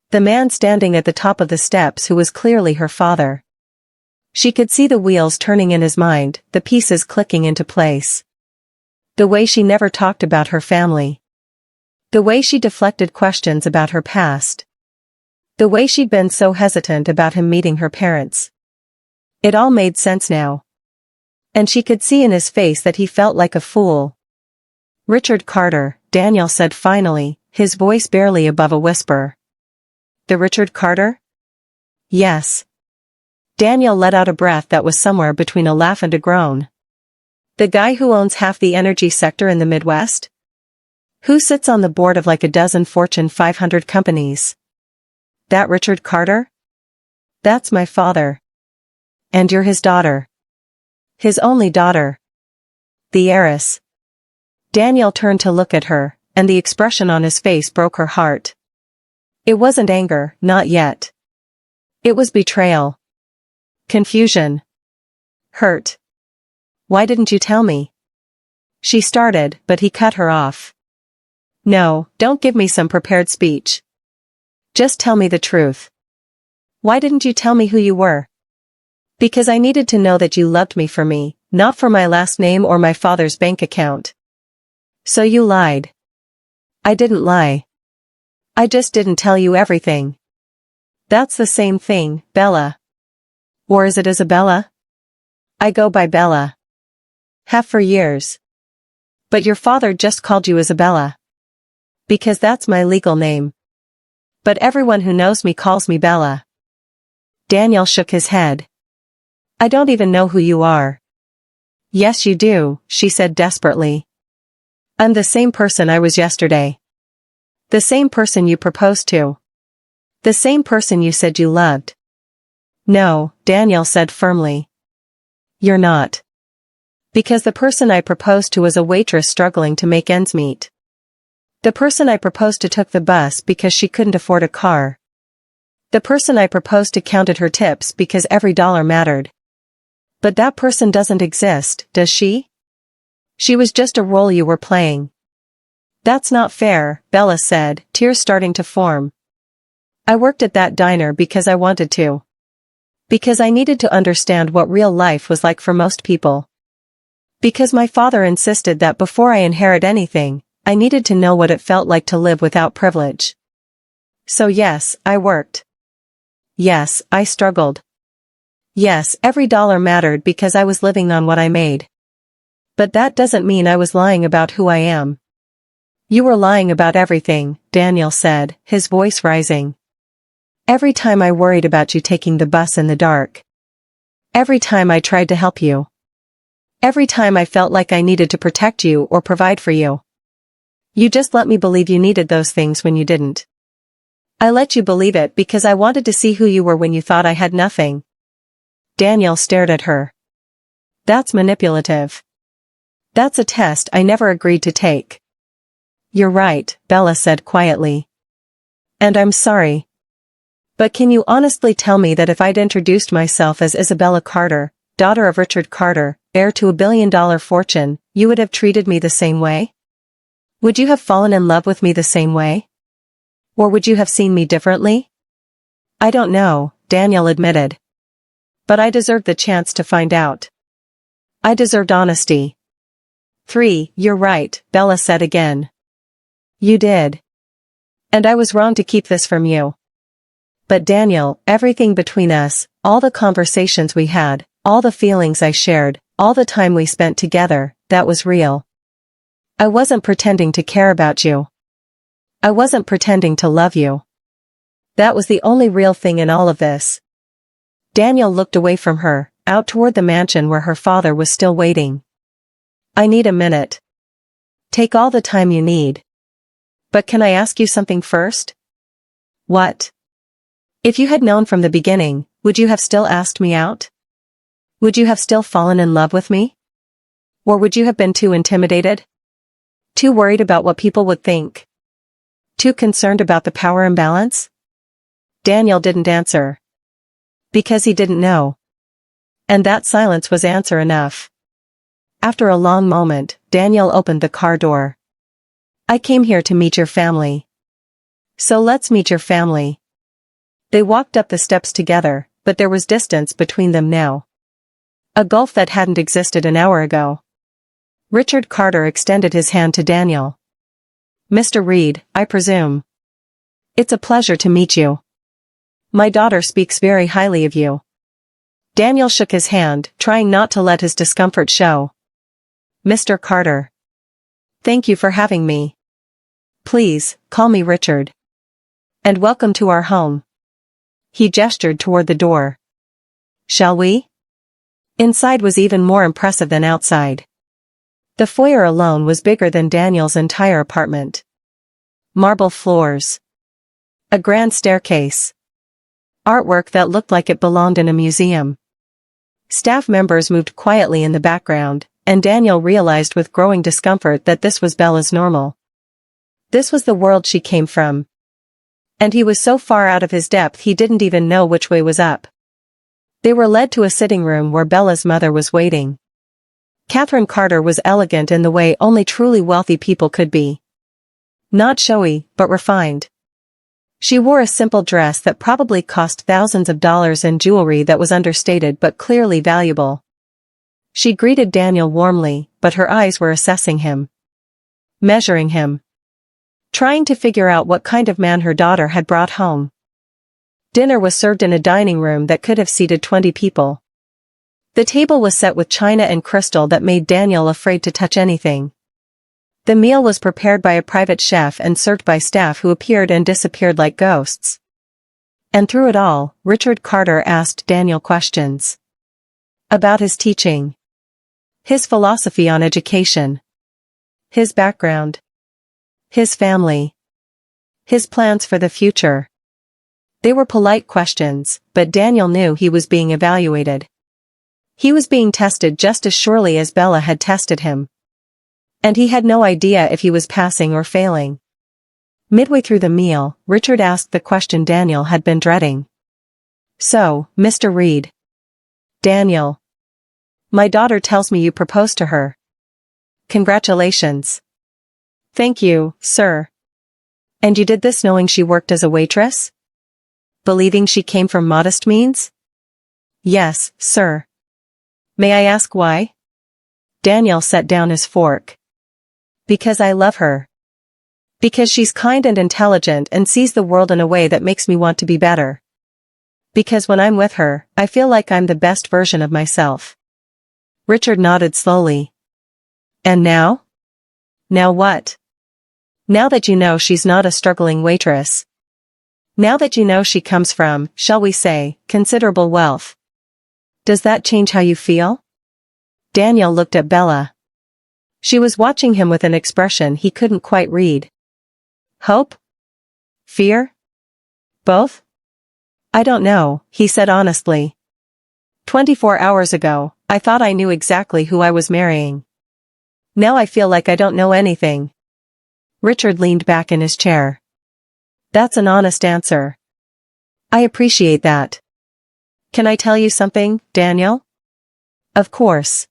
The man standing at the top of the steps who was clearly her father. She could see the wheels turning in his mind, the pieces clicking into place. The way she never talked about her family. The way she deflected questions about her past. The way she'd been so hesitant about him meeting her parents. It all made sense now. And she could see in his face that he felt like a fool. Richard Carter, Daniel said finally, his voice barely above a whisper. The Richard Carter? Yes. Daniel let out a breath that was somewhere between a laugh and a groan. The guy who owns half the energy sector in the Midwest? Who sits on the board of like a dozen Fortune 500 companies? That Richard Carter? That's my father. And you're his daughter. His only daughter. The heiress. Daniel turned to look at her, and the expression on his face broke her heart. It wasn't anger, not yet. It was betrayal. Confusion. Hurt. Why didn't you tell me? She started, but he cut her off. No, don't give me some prepared speech. Just tell me the truth. Why didn't you tell me who you were? Because I needed to know that you loved me for me, not for my last name or my father's bank account. So you lied. I didn't lie. I just didn't tell you everything. That's the same thing, Bella. Or is it Isabella? I go by Bella. Have for years. But your father just called you Isabella. Because that's my legal name. But everyone who knows me calls me Bella. Daniel shook his head. I don't even know who you are. Yes you do, she said desperately. I'm the same person I was yesterday. The same person you proposed to. The same person you said you loved. No, Daniel said firmly. You're not. Because the person I proposed to was a waitress struggling to make ends meet. The person I proposed to took the bus because she couldn't afford a car. The person I proposed to counted her tips because every dollar mattered. But that person doesn't exist, does she? She was just a role you were playing. That's not fair, Bella said, tears starting to form. I worked at that diner because I wanted to. Because I needed to understand what real life was like for most people. Because my father insisted that before I inherit anything, I needed to know what it felt like to live without privilege. So yes, I worked. Yes, I struggled. Yes, every dollar mattered because I was living on what I made. But that doesn't mean I was lying about who I am. You were lying about everything, Daniel said, his voice rising. Every time I worried about you taking the bus in the dark. Every time I tried to help you. Every time I felt like I needed to protect you or provide for you. You just let me believe you needed those things when you didn't. I let you believe it because I wanted to see who you were when you thought I had nothing. Daniel stared at her. That's manipulative. That's a test I never agreed to take. You're right, Bella said quietly. And I'm sorry. But can you honestly tell me that if I'd introduced myself as Isabella Carter, daughter of Richard Carter, heir to $1 billion fortune, you would have treated me the same way? Would you have fallen in love with me the same way? Or would you have seen me differently? I don't know, Daniel admitted. But I deserved the chance to find out. I deserved honesty. 3, you're right, Bella said again. You did. And I was wrong to keep this from you. But Daniel, everything between us, all the conversations we had, all the feelings I shared, all the time we spent together, that was real. I wasn't pretending to care about you. I wasn't pretending to love you. That was the only real thing in all of this. Daniel looked away from her, out toward the mansion where her father was still waiting. I need a minute. Take all the time you need. But can I ask you something first? What? If you had known from the beginning, would you have still asked me out? Would you have still fallen in love with me? Or would you have been too intimidated? Too worried about what people would think? Too concerned about the power imbalance? Daniel didn't answer. Because he didn't know. And that silence was answer enough. After a long moment, Daniel opened the car door. I came here to meet your family. So let's meet your family. They walked up the steps together, but there was distance between them now. A gulf that hadn't existed an hour ago. Richard Carter extended his hand to Daniel. Mr. Reed, I presume. It's a pleasure to meet you. My daughter speaks very highly of you. Daniel shook his hand, trying not to let his discomfort show. Mr. Carter. Thank you for having me. Please, call me Richard. And welcome to our home. He gestured toward the door. Shall we? Inside was even more impressive than outside. The foyer alone was bigger than Daniel's entire apartment. Marble floors. A grand staircase. Artwork that looked like it belonged in a museum. Staff members moved quietly in the background, and Daniel realized with growing discomfort that this was Bella's normal. This was the world she came from. And he was so far out of his depth he didn't even know which way was up. They were led to a sitting room where Bella's mother was waiting. Catherine Carter was elegant in the way only truly wealthy people could be. Not showy, but refined. She wore a simple dress that probably cost thousands of dollars and jewelry that was understated but clearly valuable. She greeted Daniel warmly, but her eyes were assessing him. Measuring him. Trying to figure out what kind of man her daughter had brought home. Dinner was served in a dining room that could have seated 20 people. The table was set with china and crystal that made Daniel afraid to touch anything. The meal was prepared by a private chef and served by staff who appeared and disappeared like ghosts. And through it all, Richard Carter asked Daniel questions. About his teaching. His philosophy on education. His background. His family. His plans for the future. They were polite questions, but Daniel knew he was being evaluated. He was being tested just as surely as Bella had tested him. And he had no idea if he was passing or failing. Midway through the meal, Richard asked the question Daniel had been dreading. So, Mr. Reed. Daniel. My daughter tells me you proposed to her. Congratulations. Thank you, sir. And you did this knowing she worked as a waitress? Believing she came from modest means? Yes, sir. May I ask why? Daniel set down his fork. Because I love her. Because she's kind and intelligent and sees the world in a way that makes me want to be better. Because when I'm with her, I feel like I'm the best version of myself. Richard nodded slowly. And now? Now what? Now that you know she's not a struggling waitress. Now that you know she comes from, shall we say, considerable wealth. Does that change how you feel? Daniel looked at Bella. She was watching him with an expression he couldn't quite read. Hope? Fear? Both? I don't know, he said honestly. 24 hours ago, I thought I knew exactly who I was marrying. Now I feel like I don't know anything. Richard leaned back in his chair. That's an honest answer. I appreciate that. Can I tell you something, Daniel? Of course.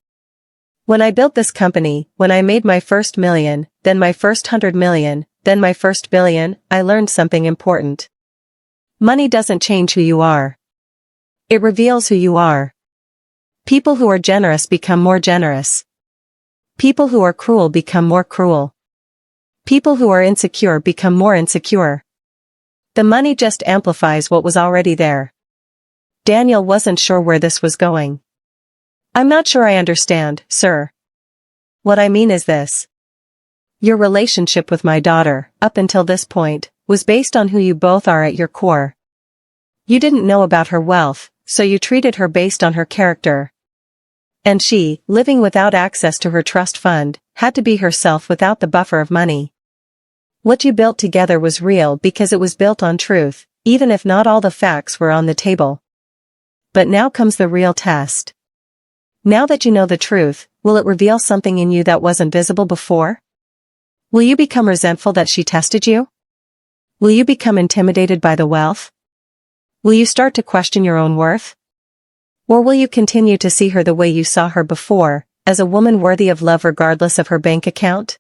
When I built this company, when I made my first million, then my first 100 million, then my first billion, I learned something important. Money doesn't change who you are. It reveals who you are. People who are generous become more generous. People who are cruel become more cruel. People who are insecure become more insecure. The money just amplifies what was already there. Daniel wasn't sure where this was going. I'm not sure I understand, sir. What I mean is this. Your relationship with my daughter, up until this point, was based on who you both are at your core. You didn't know about her wealth, so you treated her based on her character. And she, living without access to her trust fund, had to be herself without the buffer of money. What you built together was real because it was built on truth, even if not all the facts were on the table. But now comes the real test. Now that you know the truth, will it reveal something in you that wasn't visible before? Will you become resentful that she tested you? Will you become intimidated by the wealth? Will you start to question your own worth? Or will you continue to see her the way you saw her before, as a woman worthy of love regardless of her bank account?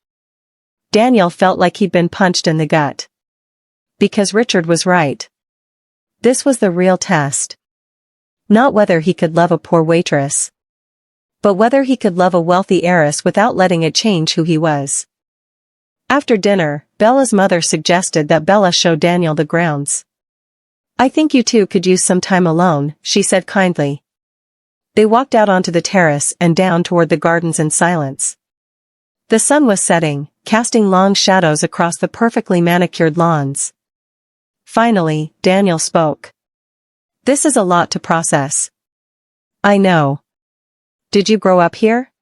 Daniel felt like he'd been punched in the gut. Because Richard was right. This was the real test. Not whether he could love a poor waitress, but whether he could love a wealthy heiress without letting it change who he was. After dinner, Bella's mother suggested that Bella show Daniel the grounds. "I think you two could use some time alone," she said kindly. They walked out onto the terrace and down toward the gardens in silence. The sun was setting, casting long shadows across the perfectly manicured lawns. Finally, Daniel spoke. "This is a lot to process." "I know. Did you grow up here?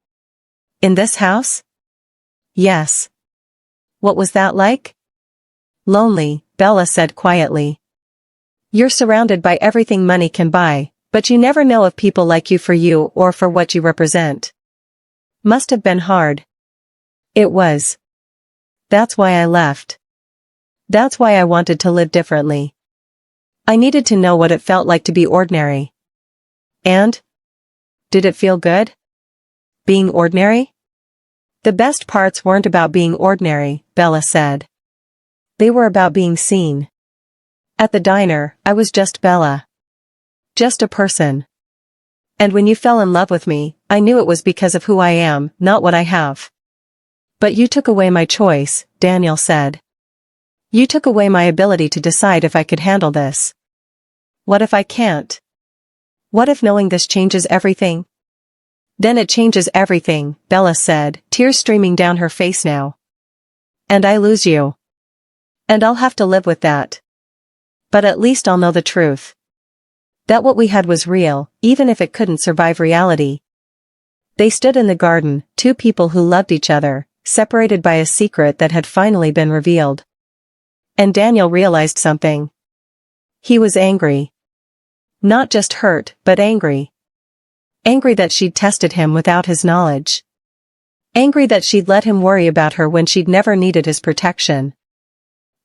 In this house?" "Yes." "What was that like?" "Lonely," Bella said quietly. "You're surrounded by everything money can buy, but you never know if people like you for you or for what you represent." "Must have been hard." "It was. That's why I left. That's why I wanted to live differently. I needed to know what it felt like to be ordinary." "And? Did it feel good? Being ordinary?" "The best parts weren't about being ordinary," Bella said. "They were about being seen. At the diner, I was just Bella. Just a person. And when you fell in love with me, I knew it was because of who I am, not what I have." "But you took away my choice," Daniel said. "You took away my ability to decide if I could handle this." "What if I can't? What if knowing this changes everything?" "Then it changes everything," Bella said, tears streaming down her face now. "And I lose you. And I'll have to live with that. But at least I'll know the truth. That what we had was real, even if it couldn't survive reality." They stood in the garden, two people who loved each other, separated by a secret that had finally been revealed. And Daniel realized something. He was angry. Not just hurt, but angry. Angry that she'd tested him without his knowledge. Angry that she'd let him worry about her when she'd never needed his protection.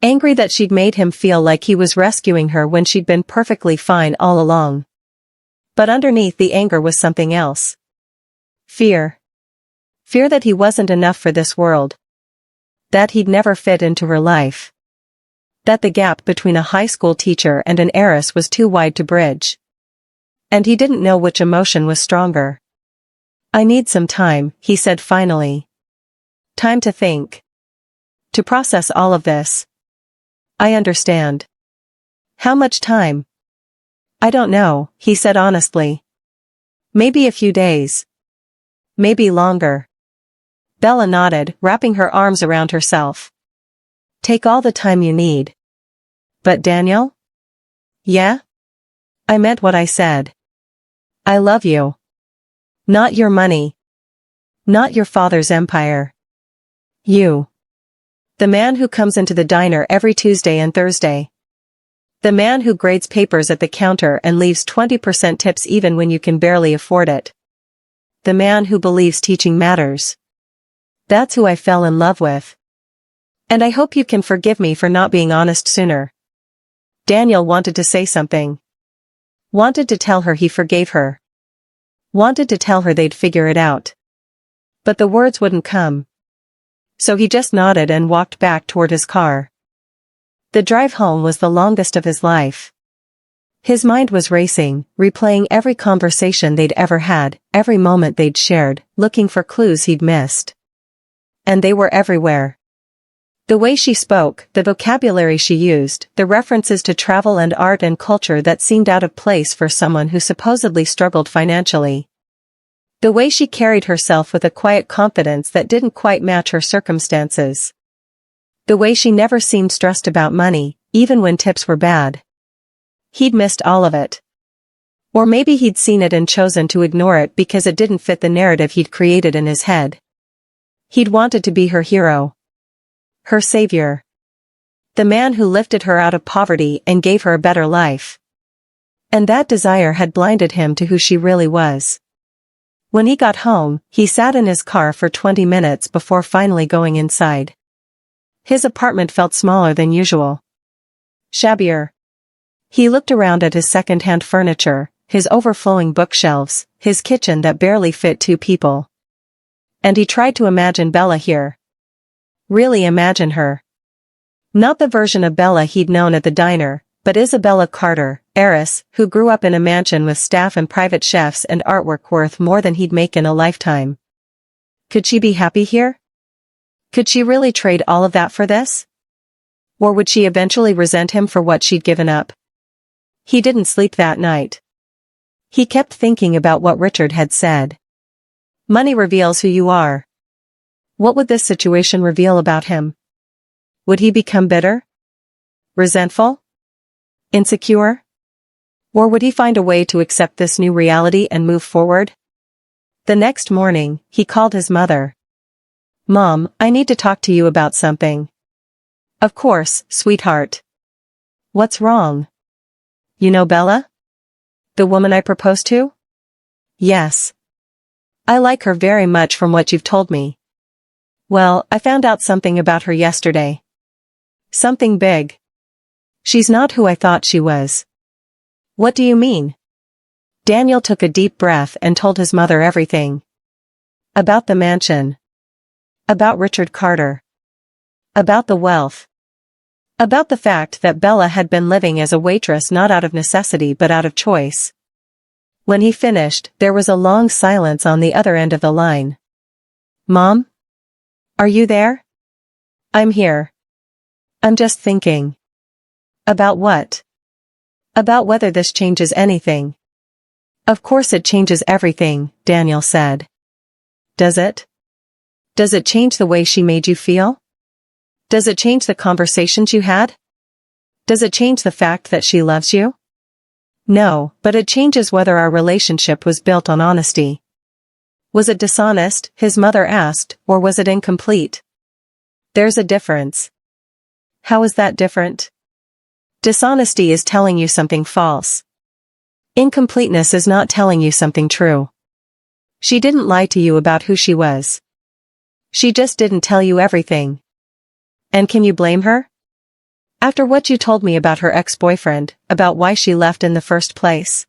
Angry that she'd made him feel like he was rescuing her when she'd been perfectly fine all along. But underneath the anger was something else. Fear. Fear that he wasn't enough for this world. That he'd never fit into her life. That the gap between a high school teacher and an heiress was too wide to bridge. And he didn't know which emotion was stronger. "I need some time," he said finally. "Time to think. To process all of this." "I understand." "How much time?" "I don't know," he said honestly. "Maybe a few days. Maybe longer." Bella nodded, wrapping her arms around herself. "Take all the time you need." "But Daniel?" "Yeah? I meant what I said. I love you. Not your money. Not your father's empire. You. The man who comes into the diner every Tuesday and Thursday. The man who grades papers at the counter and leaves 20% tips even when you can barely afford it. The man who believes teaching matters. That's who I fell in love with. And I hope you can forgive me for not being honest sooner." Daniel wanted to say something. Wanted to tell her he forgave her. Wanted to tell her they'd figure it out. But the words wouldn't come. So he just nodded and walked back toward his car. The drive home was the longest of his life. His mind was racing, replaying every conversation they'd ever had, every moment they'd shared, looking for clues he'd missed. And they were everywhere. The way she spoke, the vocabulary she used, the references to travel and art and culture that seemed out of place for someone who supposedly struggled financially. The way she carried herself with a quiet confidence that didn't quite match her circumstances. The way she never seemed stressed about money, even when tips were bad. He'd missed all of it. Or maybe he'd seen it and chosen to ignore it because it didn't fit the narrative he'd created in his head. He'd wanted to be her hero. Her savior. The man who lifted her out of poverty and gave her a better life. And that desire had blinded him to who she really was. When he got home, he sat in his car for 20 minutes before finally going inside. His apartment felt smaller than usual. Shabbier. He looked around at his second-hand furniture, his overflowing bookshelves, his kitchen that barely fit two people. And he tried to imagine Bella here. Really imagine her. Not the version of Bella he'd known at the diner, but Isabella Carter, heiress, who grew up in a mansion with staff and private chefs and artwork worth more than he'd make in a lifetime. Could she be happy here? Could she really trade all of that for this? Or would she eventually resent him for what she'd given up? He didn't sleep that night. He kept thinking about what Richard had said. Money reveals who you are. What would this situation reveal about him? Would he become bitter? Resentful? Insecure? Or would he find a way to accept this new reality and move forward? The next morning, he called his mother. "Mom, I need to talk to you about something." "Of course, sweetheart." "What's wrong?" "You know Bella? The woman I proposed to?" "Yes. I like her very much from what you've told me." "Well, I found out something about her yesterday. Something big. She's not who I thought she was." "What do you mean?" Daniel took a deep breath and told his mother everything. About the mansion. About Richard Carter. About the wealth. About the fact that Bella had been living as a waitress not out of necessity but out of choice. When he finished, there was a long silence on the other end of the line. "Mom? Are you there?" "I'm here. I'm just thinking." "About what?" "About whether this changes anything." "Of course it changes everything," Daniel said. "Does it? Does it change the way she made you feel? Does it change the conversations you had? Does it change the fact that she loves you?" "No, but it changes whether our relationship was built on honesty." "Was it dishonest?" his mother asked, "or was it incomplete?" "There's a difference." "How is that different?" "Dishonesty is telling you something false. Incompleteness is not telling you something true. She didn't lie to you about who she was. She just didn't tell you everything. And can you blame her? After what you told me about her ex-boyfriend, about why she left in the first place.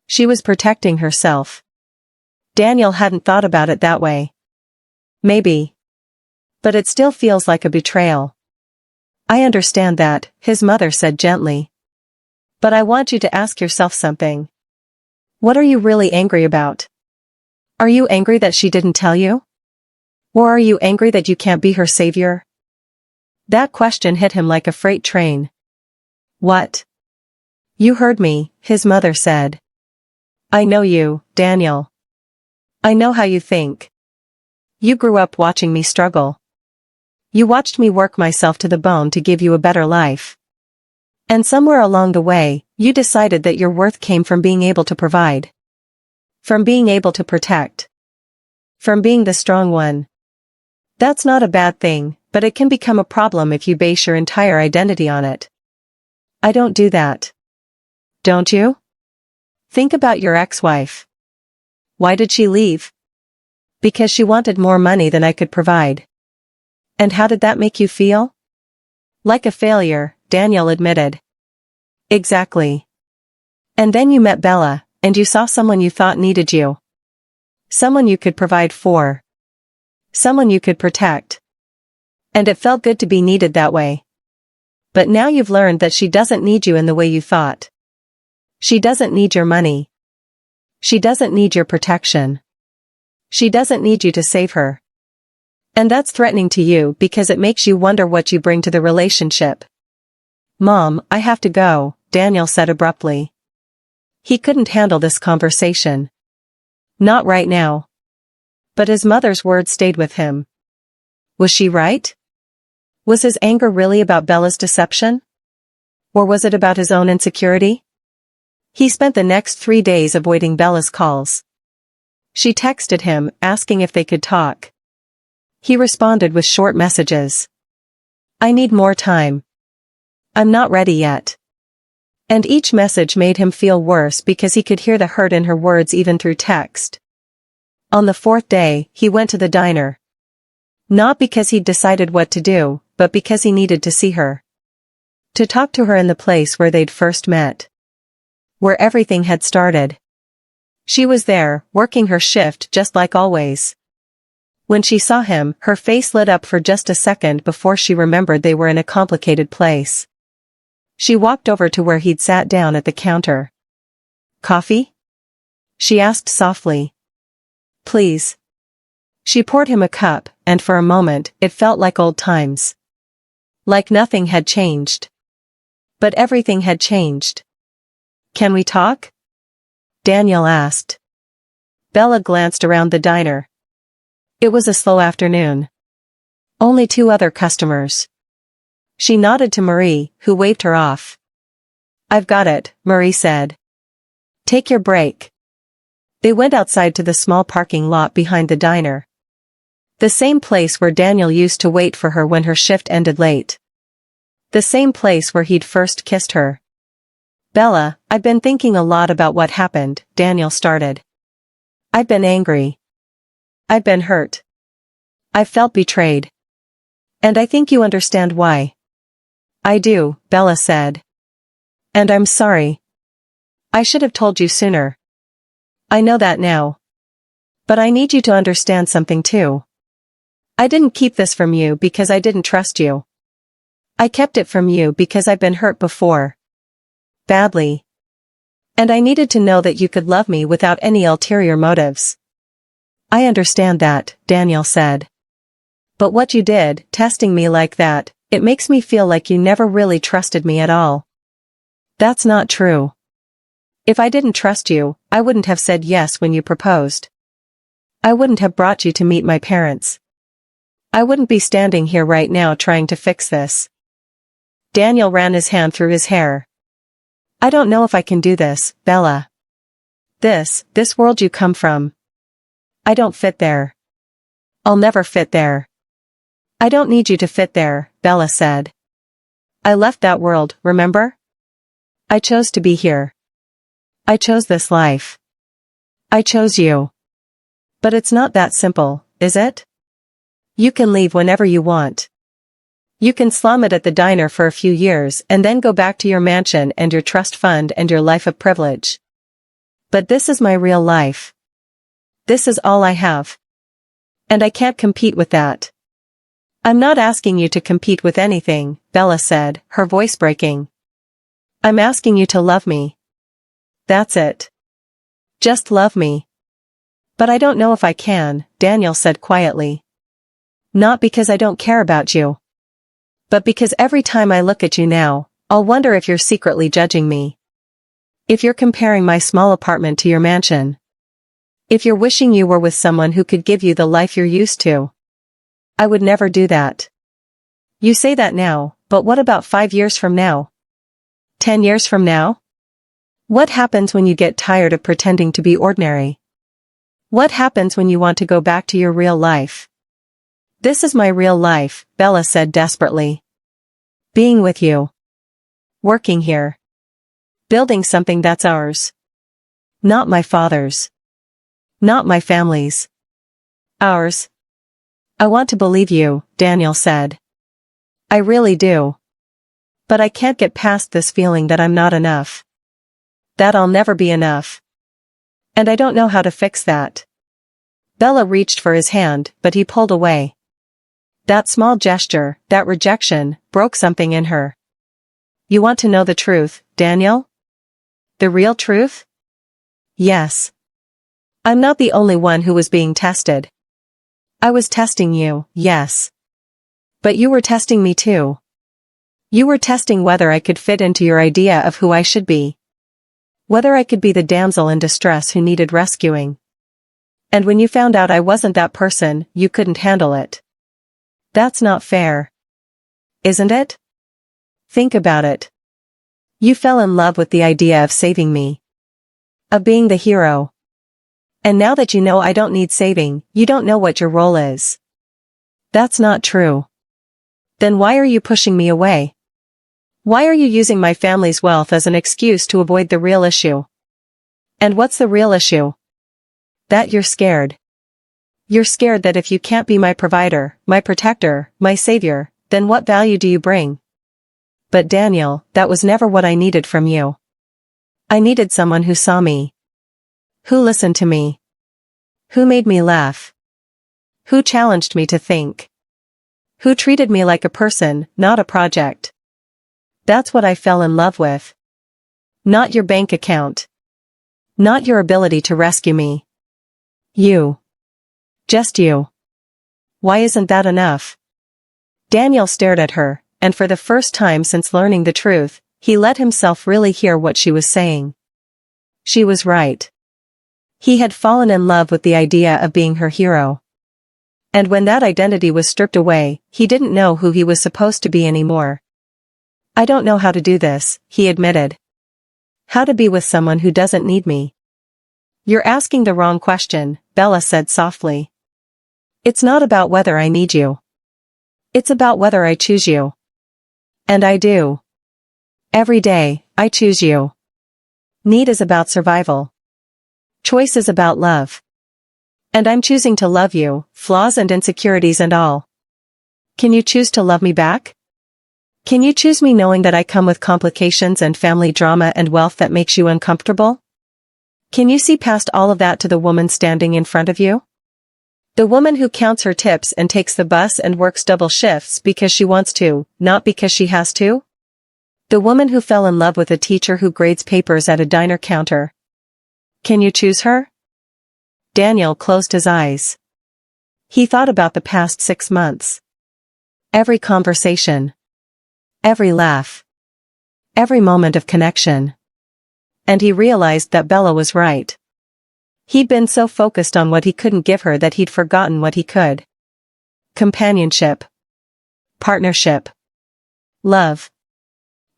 She was protecting herself." Daniel hadn't thought about it that way. "Maybe. But it still feels like a betrayal." "I understand that," his mother said gently. "But I want you to ask yourself something. What are you really angry about? Are you angry that she didn't tell you? Or are you angry that you can't be her savior?" That question hit him like a freight train. "What?" "You heard me," his mother said. "I know you, Daniel. I know how you think. You grew up watching me struggle. You watched me work myself to the bone to give you a better life. And somewhere along the way, you decided that your worth came from being able to provide. From being able to protect. From being the strong one. That's not a bad thing, but it can become a problem if you base your entire identity on it. I don't do that. Don't you? Think about your ex-wife. Why did she leave? Because she wanted more money than I could provide. And how did that make you feel? Like a failure, Daniel admitted. Exactly. And then you met Bella, and you saw someone you thought needed you. Someone you could provide for. Someone you could protect. And it felt good to be needed that way. But now you've learned that she doesn't need you in the way you thought. She doesn't need your money. She doesn't need your protection. She doesn't need you to save her. And that's threatening to you because it makes you wonder what you bring to the relationship. Mom, I have to go, Daniel said abruptly. He couldn't handle this conversation. Not right now. But his mother's words stayed with him. Was she right? Was his anger really about Bella's deception? Or was it about his own insecurity? He spent the next 3 days avoiding Bella's calls. She texted him, asking if they could talk. He responded with short messages. I need more time. I'm not ready yet. And each message made him feel worse because he could hear the hurt in her words even through text. On the fourth day, he went to the diner. Not because he'd decided what to do, but because he needed to see her. To talk to her in the place where they'd first met. Where everything had started. She was there, working her shift just like always. When she saw him, her face lit up for just a second before she remembered they were in a complicated place. She walked over to where he'd sat down at the counter. "Coffee?" she asked softly. "Please." She poured him a cup, and for a moment, it felt like old times. Like nothing had changed. But everything had changed. "Can we talk?" Daniel asked. Bella glanced around the diner. It was a slow afternoon. Only 2 other customers. She nodded to Marie, who waved her off. "I've got it," Marie said. "Take your break." They went outside to the small parking lot behind the diner. The same place where Daniel used to wait for her when her shift ended late. The same place where he'd first kissed her. "Bella, I've been thinking a lot about what happened," Daniel started. "I've been angry. I've been hurt. I've felt betrayed. And I think you understand why." "I do," Bella said. "And I'm sorry. I should have told you sooner. I know that now. But I need you to understand something too. I didn't keep this from you because I didn't trust you. I kept it from you because I've been hurt before. Badly. And I needed to know that you could love me without any ulterior motives." "I understand that," Daniel said. "But what you did, testing me like that, it makes me feel like you never really trusted me at all." "That's not true. If I didn't trust you, I wouldn't have said yes when you proposed. I wouldn't have brought you to meet my parents. I wouldn't be standing here right now trying to fix this." Daniel ran his hand through his hair. "I don't know if I can do this, Bella. This world you come from. I don't fit there. I'll never fit there." "I don't need you to fit there," Bella said. "I left that world, remember? I chose to be here. I chose this life. I chose you. But it's not that simple, is it? You can leave whenever you want. You can slum it at the diner for a few years and then go back to your mansion and your trust fund and your life of privilege. But this is my real life. This is all I have. And I can't compete with that." "I'm not asking you to compete with anything," Bella said, her voice breaking. "I'm asking you to love me. That's it. Just love me." "But I don't know if I can," Daniel said quietly. "Not because I don't care about you. But because every time I look at you now, I'll wonder if you're secretly judging me. If you're comparing my small apartment to your mansion. If you're wishing you were with someone who could give you the life you're used to. I would never do that. You say that now, but what about 5 years from now? 10 years from now? What happens when you get tired of pretending to be ordinary? What happens when you want to go back to your real life?" "This is my real life," Bella said desperately. "Being with you. Working here. Building something that's ours. Not my father's. Not my family's. Ours." "I want to believe you," Daniel said. "I really do. But I can't get past this feeling that I'm not enough. That I'll never be enough. And I don't know how to fix that." Bella reached for his hand, but he pulled away. That small gesture, that rejection, broke something in her. "You want to know the truth, Daniel? The real truth?" "Yes. I'm not the only one who was being tested. I was testing you, yes. But you were testing me too. You were testing whether I could fit into your idea of who I should be. Whether I could be the damsel in distress who needed rescuing. And when you found out I wasn't that person, you couldn't handle it. That's not fair. Isn't it? Think about it. You fell in love with the idea of saving me. Of being the hero. And now that you know I don't need saving, you don't know what your role is. That's not true. Then why are you pushing me away? Why are you using my family's wealth as an excuse to avoid the real issue? And what's the real issue? That you're scared. You're scared that if you can't be my provider, my protector, my savior, then what value do you bring? But Daniel, that was never what I needed from you. I needed someone who saw me. Who listened to me. Who made me laugh. Who challenged me to think. Who treated me like a person, not a project. That's what I fell in love with. Not your bank account. Not your ability to rescue me. You. Just you. Why isn't that enough? Daniel stared at her, and for the first time since learning the truth, he let himself really hear what she was saying. She was right. He had fallen in love with the idea of being her hero. And when that identity was stripped away, he didn't know who he was supposed to be anymore. I don't know how to do this, he admitted. How to be with someone who doesn't need me. You're asking the wrong question, Bella said softly. It's not about whether I need you. It's about whether I choose you. And I do. Every day, I choose you. Need is about survival. Choice is about love. And I'm choosing to love you, flaws and insecurities and all. Can you choose to love me back? Can you choose me knowing that I come with complications and family drama and wealth that makes you uncomfortable? Can you see past all of that to the woman standing in front of you? The woman who counts her tips and takes the bus and works double shifts because she wants to, not because she has to? The woman who fell in love with a teacher who grades papers at a diner counter. Can you choose her? Daniel closed his eyes. He thought about the past 6 months. Every conversation. Every laugh. Every moment of connection. And he realized that Bella was right. He'd been so focused on what he couldn't give her that he'd forgotten what he could. Companionship. Partnership. Love.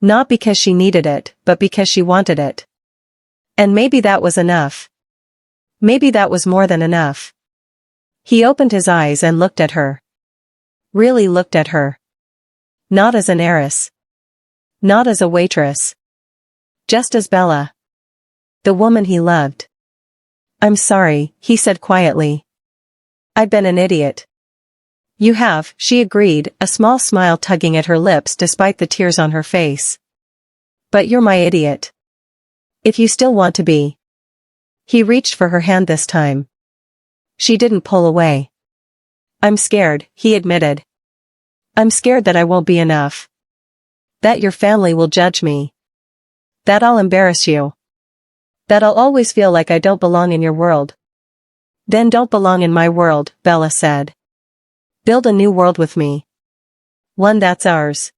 Not because she needed it, but because she wanted it. And maybe that was enough. Maybe that was more than enough. He opened his eyes and looked at her. Really looked at her. Not as an heiress. Not as a waitress. Just as Bella. The woman he loved. I'm sorry, he said quietly. I've been an idiot. You have, she agreed, a small smile tugging at her lips despite the tears on her face. But you're my idiot. If you still want to be. He reached for her hand this time. She didn't pull away. I'm scared, he admitted. I'm scared that I won't be enough. That your family will judge me. That I'll embarrass you. That I'll always feel like I don't belong in your world. Then don't belong in my world, Bella said. Build a new world with me. One that's ours.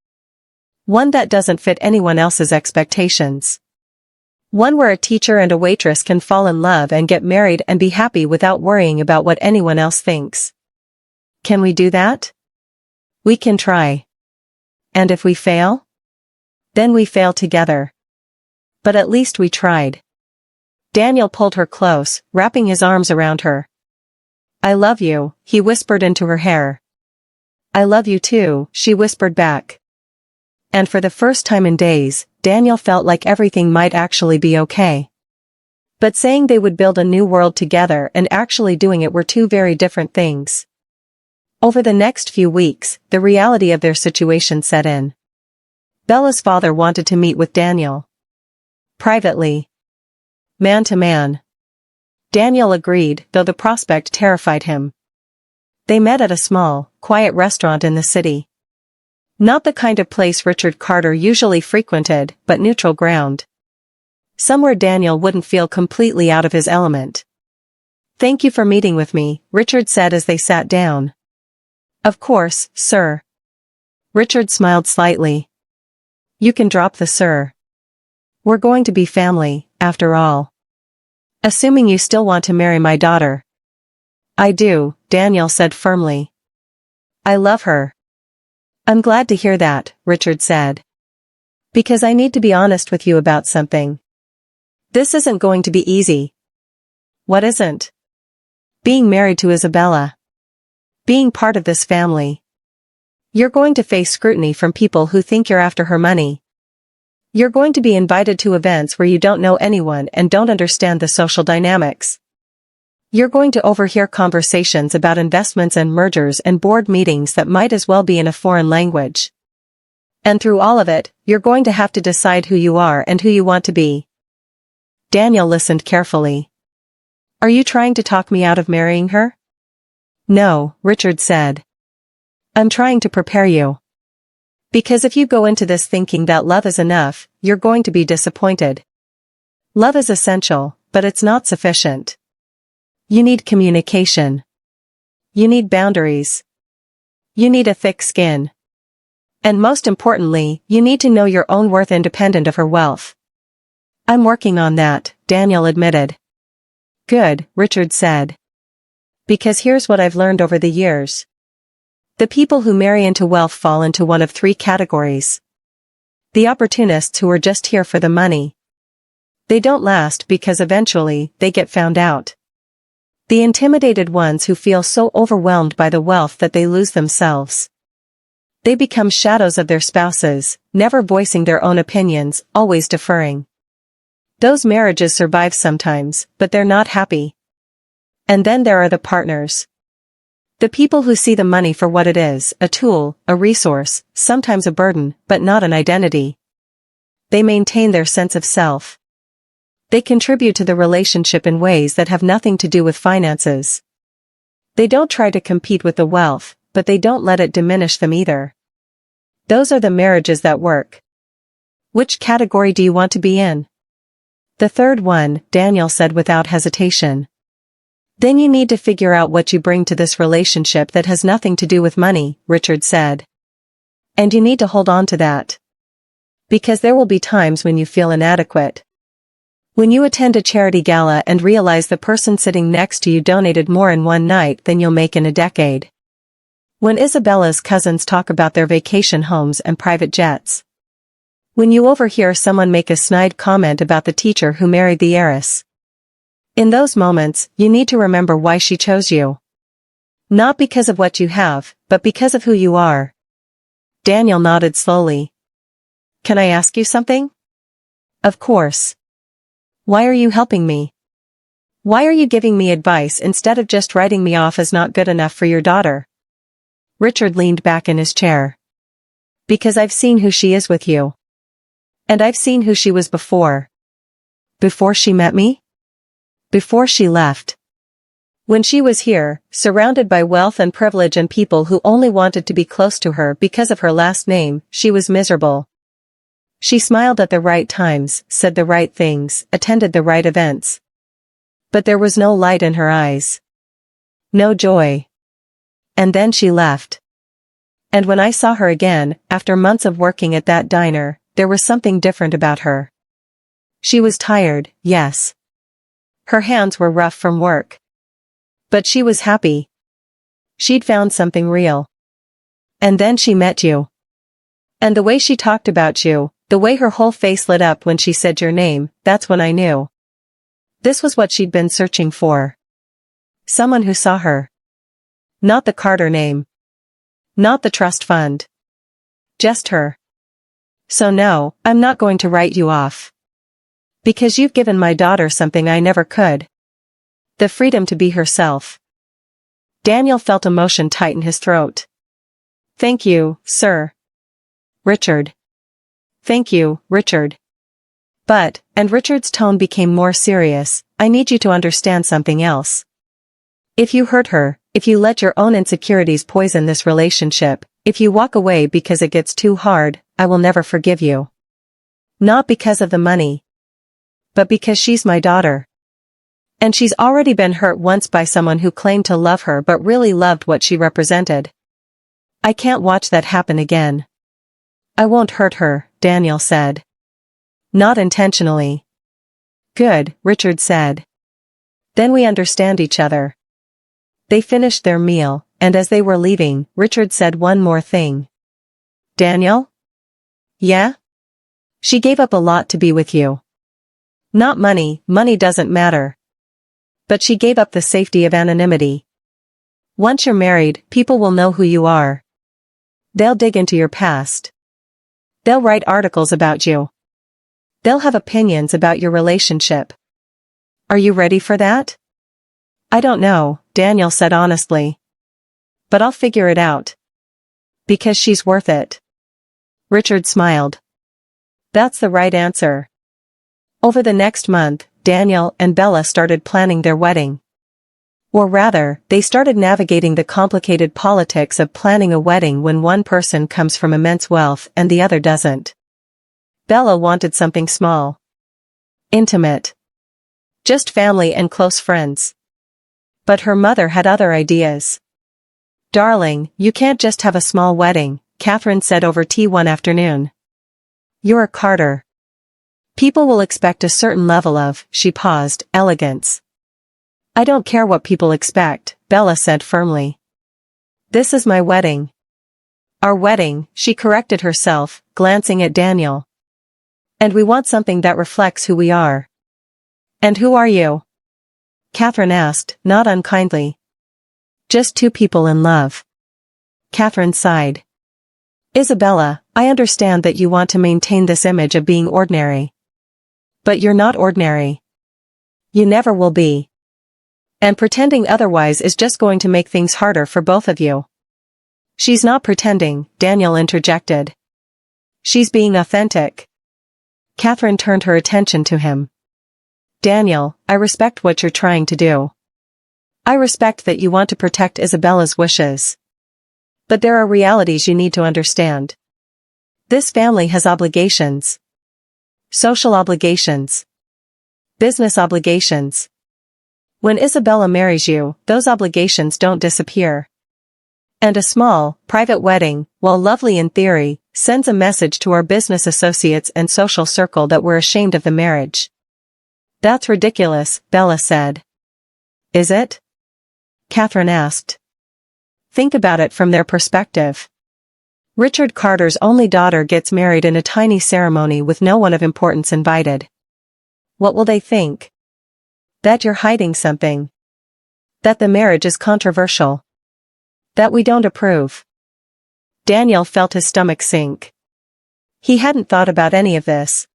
One that doesn't fit anyone else's expectations. One where a teacher and a waitress can fall in love and get married and be happy without worrying about what anyone else thinks. Can we do that? We can try. And if we fail? Then we fail together. But at least we tried. Daniel pulled her close, wrapping his arms around her. I love you, he whispered into her hair. I love you too, she whispered back. And for the first time in days, Daniel felt like everything might actually be okay. But saying they would build a new world together and actually doing it were two very different things. Over the next few weeks, the reality of their situation set in. Bella's father wanted to meet with Daniel. Privately. Man to man. Daniel agreed, though the prospect terrified him. They met at a small, quiet restaurant in the city. Not the kind of place Richard Carter usually frequented, but neutral ground. Somewhere Daniel wouldn't feel completely out of his element. Thank you for meeting with me, Richard said as they sat down. Of course, sir. Richard smiled slightly. You can drop the sir. We're going to be family, after all. Assuming you still want to marry my daughter. I do, Daniel said firmly. I love her. I'm glad to hear that, Richard said. Because I need to be honest with you about something. This isn't going to be easy. What isn't? Being married to Isabella. Being part of this family. You're going to face scrutiny from people who think you're after her money. You're going to be invited to events where you don't know anyone and don't understand the social dynamics. You're going to overhear conversations about investments and mergers and board meetings that might as well be in a foreign language. And through all of it, you're going to have to decide who you are and who you want to be. Daniel listened carefully. Are you trying to talk me out of marrying her? No, Richard said. I'm trying to prepare you. Because if you go into this thinking that love is enough, you're going to be disappointed. Love is essential, but it's not sufficient. You need communication. You need boundaries. You need a thick skin. And most importantly, you need to know your own worth independent of her wealth. I'm working on that, Daniel admitted. Good, Richard said. Because here's what I've learned over the years. The people who marry into wealth fall into one of three categories. The opportunists who are just here for the money. They don't last because eventually, they get found out. The intimidated ones who feel so overwhelmed by the wealth that they lose themselves. They become shadows of their spouses, never voicing their own opinions, always deferring. Those marriages survive sometimes, but they're not happy. And then there are the partners. The people who see the money for what it is, a tool, a resource, sometimes a burden, but not an identity. They maintain their sense of self. They contribute to the relationship in ways that have nothing to do with finances. They don't try to compete with the wealth, but they don't let it diminish them either. Those are the marriages that work. Which category do you want to be in? The third one, Daniel said without hesitation. Then you need to figure out what you bring to this relationship that has nothing to do with money, Richard said. And you need to hold on to that. Because there will be times when you feel inadequate. When you attend a charity gala and realize the person sitting next to you donated more in one night than you'll make in a decade. When Isabella's cousins talk about their vacation homes and private jets. When you overhear someone make a snide comment about the teacher who married the heiress. In those moments, you need to remember why she chose you. Not because of what you have, but because of who you are. Daniel nodded slowly. Can I ask you something? Of course. Why are you helping me? Why are you giving me advice instead of just writing me off as not good enough for your daughter? Richard leaned back in his chair. Because I've seen who she is with you. And I've seen who she was before. Before she met me? Before she left. When she was here, surrounded by wealth and privilege and people who only wanted to be close to her because of her last name, she was miserable. She smiled at the right times, said the right things, attended the right events. But there was no light in her eyes. No joy. And then she left. And when I saw her again, after months of working at that diner, there was something different about her. She was tired, yes. Her hands were rough from work. But she was happy. She'd found something real. And then she met you. And the way she talked about you, the way her whole face lit up when she said your name, that's when I knew. This was what she'd been searching for. Someone who saw her. Not the Carter name. Not the trust fund. Just her. So no, I'm not going to write you off. Because you've given my daughter something I never could. The freedom to be herself. Daniel felt emotion tighten his throat. Thank you, sir. Richard. Thank you, Richard. But, and Richard's tone became more serious, I need you to understand something else. If you hurt her, if you let your own insecurities poison this relationship, if you walk away because it gets too hard, I will never forgive you. Not because of the money. But because she's my daughter. And she's already been hurt once by someone who claimed to love her but really loved what she represented. I can't watch that happen again. I won't hurt her, Daniel said. Not intentionally. Good, Richard said. Then we understand each other. They finished their meal, and as they were leaving, Richard said one more thing. Daniel? Yeah? She gave up a lot to be with you. Not money, money doesn't matter. But she gave up the safety of anonymity. Once you're married, people will know who you are. They'll dig into your past. They'll write articles about you. They'll have opinions about your relationship. Are you ready for that? I don't know, Daniel said honestly. But I'll figure it out. Because she's worth it. Richard smiled. That's the right answer. Over the next month, Daniel and Bella started planning their wedding. Or rather, they started navigating the complicated politics of planning a wedding when one person comes from immense wealth and the other doesn't. Bella wanted something small. Intimate. Just family and close friends. But her mother had other ideas. Darling, you can't just have a small wedding, Catherine said over tea one afternoon. You're a Carter. People will expect a certain level of, she paused, elegance. I don't care what people expect, Bella said firmly. This is my wedding. Our wedding, she corrected herself, glancing at Daniel. And we want something that reflects who we are. And who are you? Catherine asked, not unkindly. Just two people in love. Catherine sighed. Isabella, I understand that you want to maintain this image of being ordinary. But you're not ordinary. You never will be. And pretending otherwise is just going to make things harder for both of you. She's not pretending, Daniel interjected. She's being authentic. Catherine turned her attention to him. Daniel, I respect what you're trying to do. I respect that you want to protect Isabella's wishes. But there are realities you need to understand. This family has obligations. Social obligations. Business obligations. When Isabella marries you, those obligations don't disappear. And a small, private wedding, while lovely in theory, sends a message to our business associates and social circle that we're ashamed of the marriage. That's ridiculous, Bella said. Is it? Catherine asked. Think about it from their perspective. Richard Carter's only daughter gets married in a tiny ceremony with no one of importance invited. What will they think? That you're hiding something. That the marriage is controversial. That we don't approve. Daniel felt his stomach sink. He hadn't thought about any of this.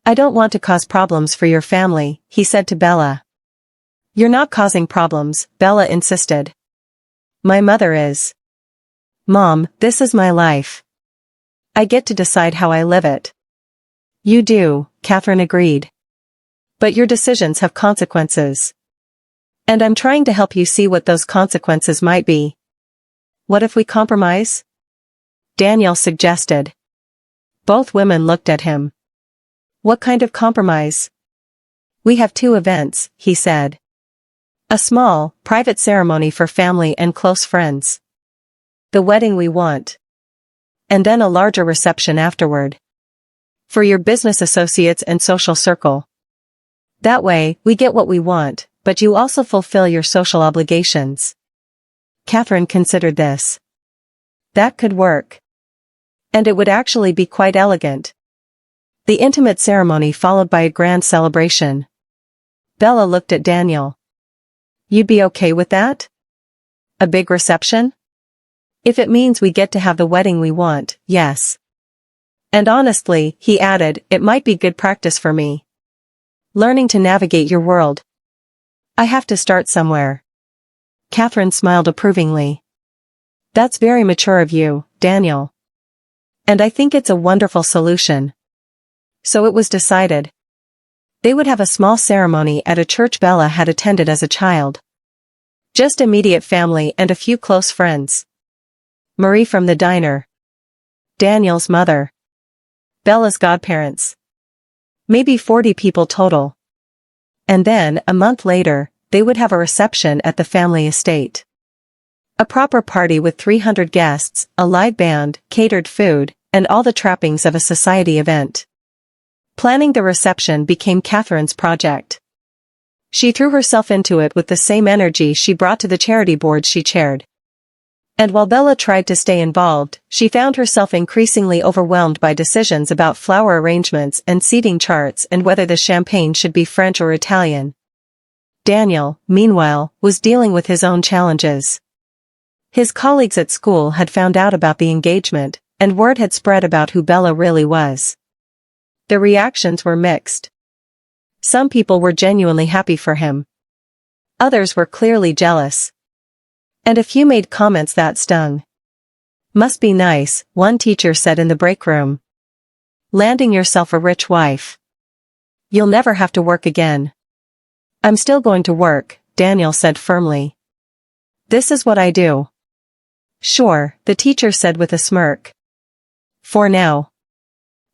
I don't want to cause problems for your family, he said to Bella. You're not causing problems, Bella insisted. My mother is. Mom, this is my life. I get to decide how I live it. You do, Catherine agreed. But your decisions have consequences. And I'm trying to help you see what those consequences might be. What if we compromise? Daniel suggested. Both women looked at him. What kind of compromise? We have two events, he said. A small, private ceremony for family and close friends. The wedding we want. And then a larger reception afterward. For your business associates and social circle. That way, we get what we want, but you also fulfill your social obligations. Catherine considered this. That could work. And it would actually be quite elegant. The intimate ceremony followed by a grand celebration. Bella looked at Daniel. You'd be okay with that? A big reception? If it means we get to have the wedding we want, yes. And honestly, he added, it might be good practice for me. Learning to navigate your world. I have to start somewhere. Catherine smiled approvingly. That's very mature of you, Daniel. And I think it's a wonderful solution. So it was decided. They would have a small ceremony at a church Bella had attended as a child. Just immediate family and a few close friends. Marie from the diner. Daniel's mother. Bella's godparents. Maybe 40 people total. And then, a month later, they would have a reception at the family estate. A proper party with 300 guests, a live band, catered food, and all the trappings of a society event. Planning the reception became Catherine's project. She threw herself into it with the same energy she brought to the charity board she chaired. And while Bella tried to stay involved, she found herself increasingly overwhelmed by decisions about flower arrangements and seating charts and whether the champagne should be French or Italian. Daniel, meanwhile, was dealing with his own challenges. His colleagues at school had found out about the engagement, and word had spread about who Bella really was. The reactions were mixed. Some people were genuinely happy for him. Others were clearly jealous. And a few made comments that stung. Must be nice, one teacher said in the break room. Landing yourself a rich wife. You'll never have to work again. I'm still going to work, Daniel said firmly. This is what I do. Sure, the teacher said with a smirk. For now.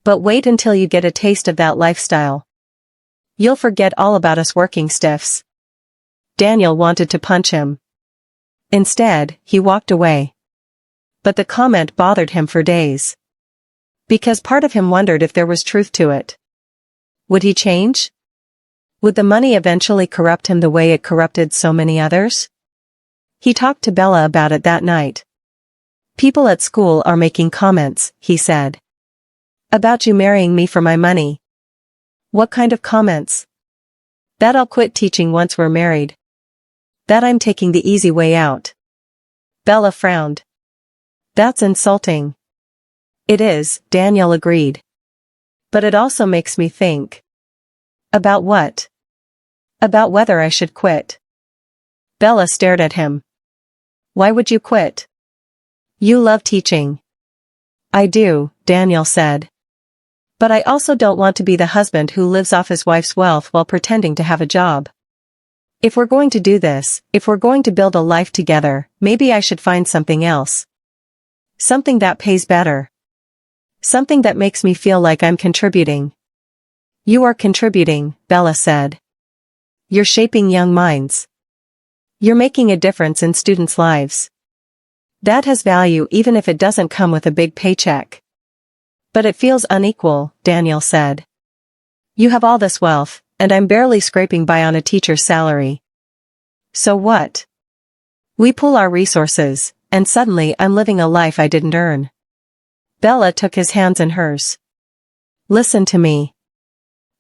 But wait until you get a taste of that lifestyle. You'll forget all about us working stiffs. Daniel wanted to punch him. Instead, he walked away. But the comment bothered him for days. Because part of him wondered if there was truth to it. Would he change? Would the money eventually corrupt him the way it corrupted so many others? He talked to Bella about it that night. People at school are making comments, he said. About you marrying me for my money. What kind of comments? That I'll quit teaching once we're married. That I'm taking the easy way out. Bella frowned. That's insulting. It is, Daniel agreed. But it also makes me think. About what? About whether I should quit. Bella stared at him. Why would you quit? You love teaching. I do, Daniel said. But I also don't want to be the husband who lives off his wife's wealth while pretending to have a job. If we're going to do this, if we're going to build a life together, maybe I should find something else. Something that pays better. Something that makes me feel like I'm contributing. You are contributing, Bella said. You're shaping young minds. You're making a difference in students' lives. That has value even if it doesn't come with a big paycheck. But it feels unequal, Daniel said. You have all this wealth, and I'm barely scraping by on a teacher's salary. So what? We pool our resources, and suddenly I'm living a life I didn't earn. Bella took his hands in hers. Listen to me.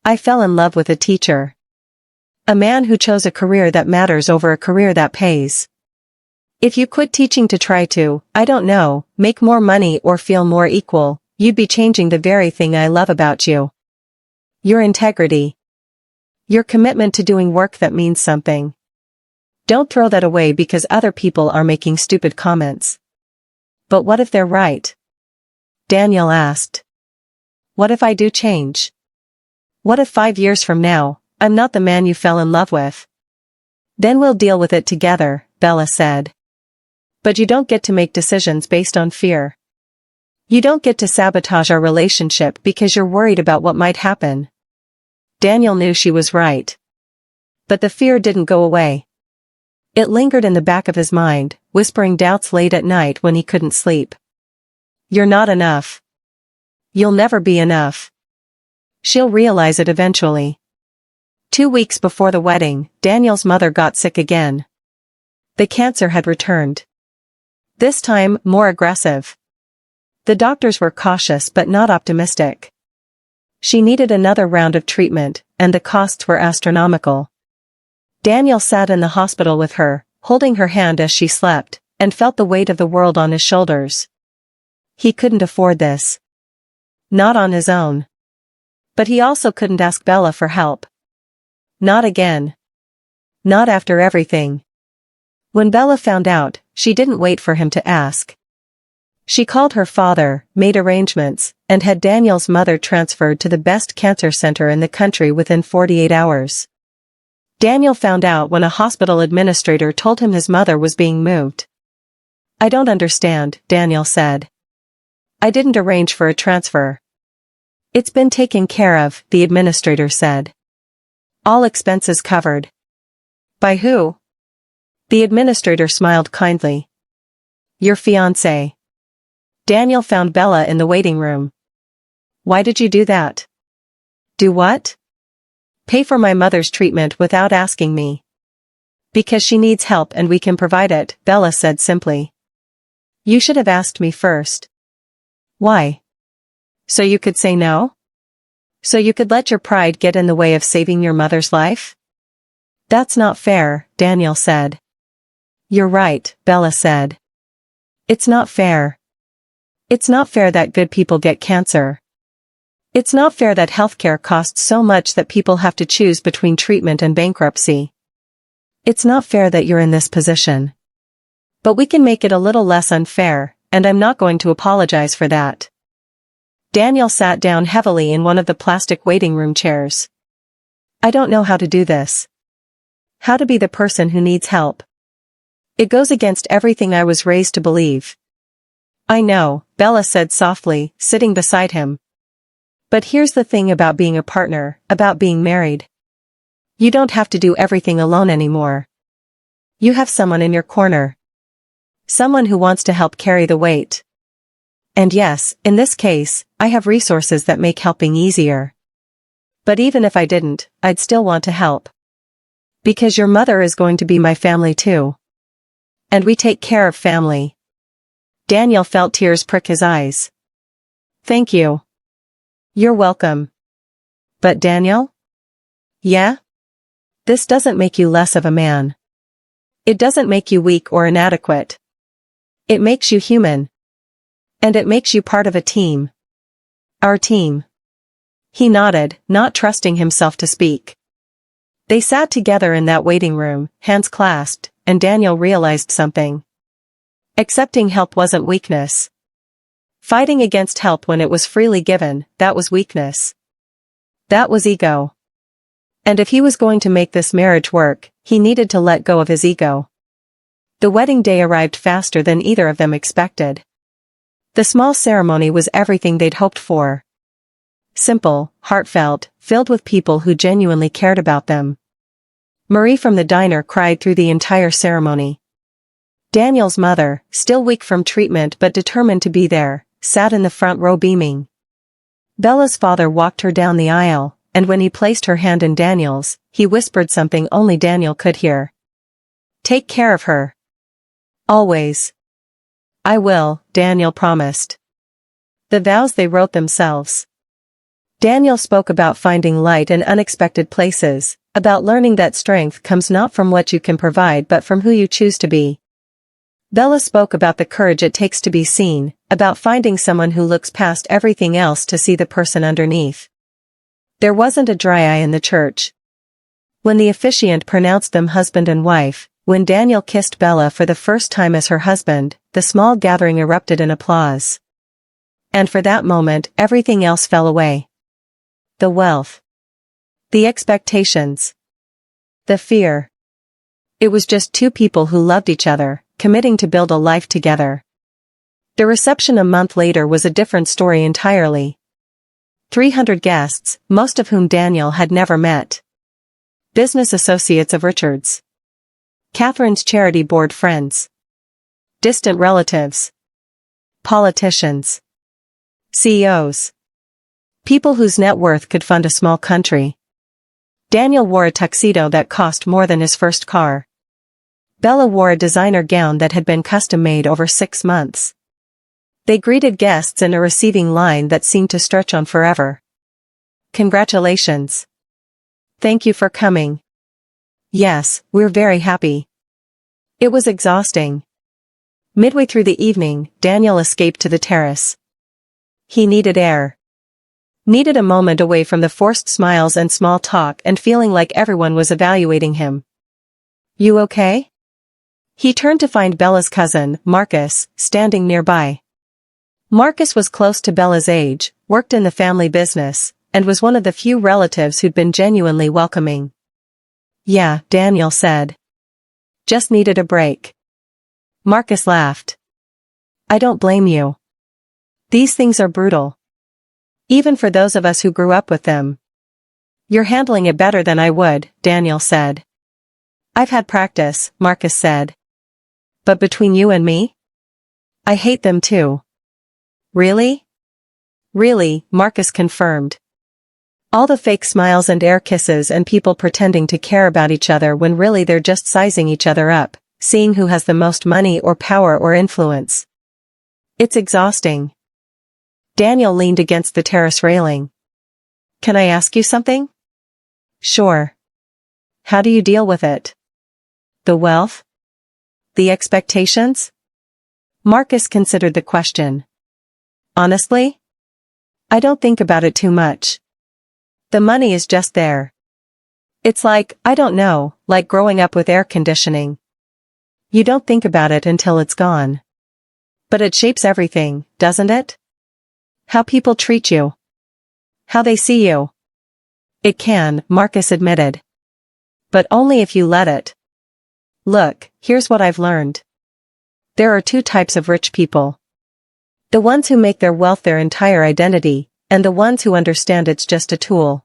I fell in love with a teacher. A man who chose a career that matters over a career that pays. If you quit teaching to try to, I don't know, make more money or feel more equal, you'd be changing the very thing I love about you. Your integrity. Your commitment to doing work that means something. Don't throw that away because other people are making stupid comments. But what if they're right? Daniel asked. What if I do change? What if 5 years from now, I'm not the man you fell in love with? Then we'll deal with it together, Bella said. But you don't get to make decisions based on fear. You don't get to sabotage our relationship because you're worried about what might happen. Daniel knew she was right. But the fear didn't go away. It lingered in the back of his mind, whispering doubts late at night when he couldn't sleep. You're not enough. You'll never be enough. She'll realize it eventually. 2 weeks before the wedding, Daniel's mother got sick again. The cancer had returned. This time, more aggressive. The doctors were cautious but not optimistic. She needed another round of treatment, and the costs were astronomical. Daniel sat in the hospital with her, holding her hand as she slept, and felt the weight of the world on his shoulders. He couldn't afford this. Not on his own. But he also couldn't ask Bella for help. Not again. Not after everything. When Bella found out, she didn't wait for him to ask. She called her father, made arrangements, and had Daniel's mother transferred to the best cancer center in the country within 48 hours. Daniel found out when a hospital administrator told him his mother was being moved. I don't understand, Daniel said. I didn't arrange for a transfer. It's been taken care of, the administrator said. All expenses covered. By who? The administrator smiled kindly. Your fiancé. Daniel found Bella in the waiting room. Why did you do that? Do what? Pay for my mother's treatment without asking me. Because she needs help and we can provide it, Bella said simply. You should have asked me first. Why? So you could say no? So you could let your pride get in the way of saving your mother's life? That's not fair, Daniel said. You're right, Bella said. It's not fair. It's not fair that good people get cancer. It's not fair that healthcare costs so much that people have to choose between treatment and bankruptcy. It's not fair that you're in this position. But we can make it a little less unfair, and I'm not going to apologize for that. Daniel sat down heavily in one of the plastic waiting room chairs. I don't know how to do this. How to be the person who needs help. It goes against everything I was raised to believe. I know, Bella said softly, sitting beside him. But here's the thing about being a partner, about being married. You don't have to do everything alone anymore. You have someone in your corner. Someone who wants to help carry the weight. And yes, in this case, I have resources that make helping easier. But even if I didn't, I'd still want to help. Because your mother is going to be my family too. And we take care of family. Daniel felt tears prick his eyes. Thank you. You're welcome. But Daniel? Yeah? This doesn't make you less of a man. It doesn't make you weak or inadequate. It makes you human. And it makes you part of a team. Our team. He nodded, not trusting himself to speak. They sat together in that waiting room, hands clasped, and Daniel realized something. Accepting help wasn't weakness. Fighting against help when it was freely given, that was weakness. That was ego. And if he was going to make this marriage work, he needed to let go of his ego. The wedding day arrived faster than either of them expected. The small ceremony was everything they'd hoped for. Simple, heartfelt, filled with people who genuinely cared about them. Marie from the diner cried through the entire ceremony. Daniel's mother, still weak from treatment but determined to be there, sat in the front row beaming. Bella's father walked her down the aisle, and when he placed her hand in Daniel's, he whispered something only Daniel could hear. Take care of her. Always. I will, Daniel promised. The vows they wrote themselves. Daniel spoke about finding light in unexpected places, about learning that strength comes not from what you can provide but from who you choose to be. Bella spoke about the courage it takes to be seen, about finding someone who looks past everything else to see the person underneath. There wasn't a dry eye in the church. When the officiant pronounced them husband and wife, when Daniel kissed Bella for the first time as her husband, the small gathering erupted in applause. And for that moment, everything else fell away. The wealth. The expectations. The fear. It was just two people who loved each other, committing to build a life together. The reception a month later was a different story entirely. 300 guests, most of whom Daniel had never met. Business associates of Richard's. Catherine's charity board friends. Distant relatives. Politicians. CEOs. People whose net worth could fund a small country. Daniel wore a tuxedo that cost more than his first car. Bella wore a designer gown that had been custom-made over 6 months. They greeted guests in a receiving line that seemed to stretch on forever. Congratulations. Thank you for coming. Yes, we're very happy. It was exhausting. Midway through the evening, Daniel escaped to the terrace. He needed air. Needed a moment away from the forced smiles and small talk and feeling like everyone was evaluating him. You okay? He turned to find Bella's cousin, Marcus, standing nearby. Marcus was close to Bella's age, worked in the family business, and was one of the few relatives who'd been genuinely welcoming. Yeah, Daniel said. Just needed a break. Marcus laughed. I don't blame you. These things are brutal. Even for those of us who grew up with them. You're handling it better than I would, Daniel said. I've had practice, Marcus said. But between you and me? I hate them too. Really? Really, Marcus confirmed. All the fake smiles and air kisses and people pretending to care about each other when really they're just sizing each other up, seeing who has the most money or power or influence. It's exhausting. Daniel leaned against the terrace railing. Can I ask you something? Sure. How do you deal with it? The wealth? The expectations? Marcus considered the question. Honestly? I don't think about it too much. The money is just there. It's like, I don't know, like growing up with air conditioning. You don't think about it until it's gone. But it shapes everything, doesn't it? How people treat you. How they see you. It can, Marcus admitted. But only if you let it. Look, here's what I've learned. There are two types of rich people. The ones who make their wealth their entire identity, and the ones who understand it's just a tool.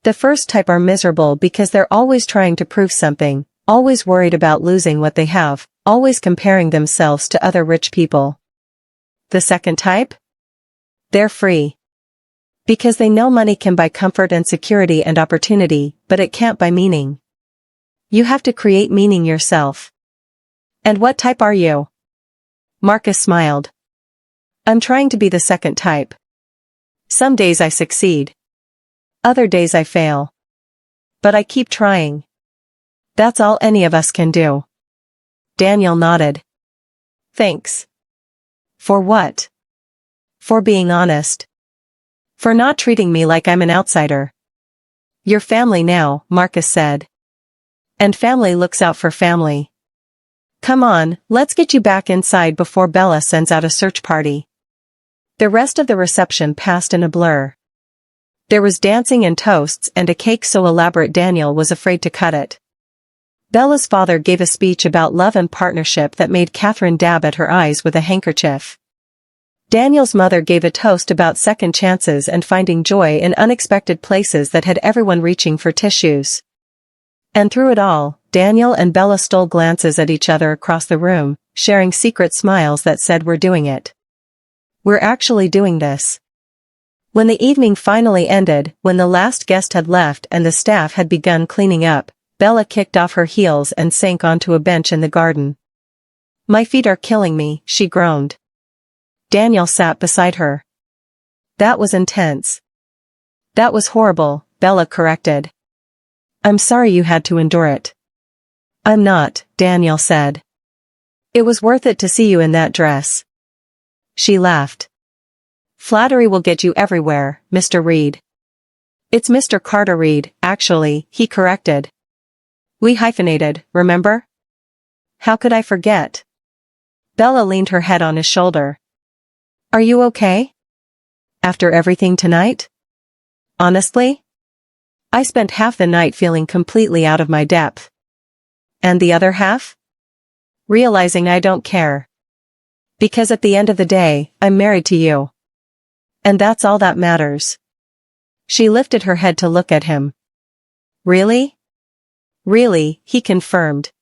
The first type are miserable because they're always trying to prove something, always worried about losing what they have, always comparing themselves to other rich people. The second type? They're free. Because they know money can buy comfort and security and opportunity, but it can't buy meaning. You have to create meaning yourself. And what type are you? Marcus smiled. I'm trying to be the second type. Some days I succeed. Other days I fail. But I keep trying. That's all any of us can do. Daniel nodded. Thanks. For what? For being honest. For not treating me like I'm an outsider. You're family now, Marcus said. And family looks out for family. Come on, let's get you back inside before Bella sends out a search party. The rest of the reception passed in a blur. There was dancing and toasts and a cake so elaborate Daniel was afraid to cut it. Bella's father gave a speech about love and partnership that made Catherine dab at her eyes with a handkerchief. Daniel's mother gave a toast about second chances and finding joy in unexpected places that had everyone reaching for tissues. And through it all, Daniel and Bella stole glances at each other across the room, sharing secret smiles that said we're doing it. We're actually doing this. When the evening finally ended, when the last guest had left and the staff had begun cleaning up, Bella kicked off her heels and sank onto a bench in the garden. My feet are killing me, she groaned. Daniel sat beside her. That was intense. That was horrible, Bella corrected. I'm sorry you had to endure it. I'm not, Daniel said. It was worth it to see you in that dress. She laughed. Flattery will get you everywhere, Mr. Reed. It's Mr. Carter Reed, actually, he corrected. We hyphenated, remember? How could I forget? Bella leaned her head on his shoulder. Are you okay? After everything tonight? Honestly? I spent half the night feeling completely out of my depth. And the other half? Realizing I don't care. Because at the end of the day, I'm married to you. And that's all that matters. She lifted her head to look at him. Really? Really, he confirmed.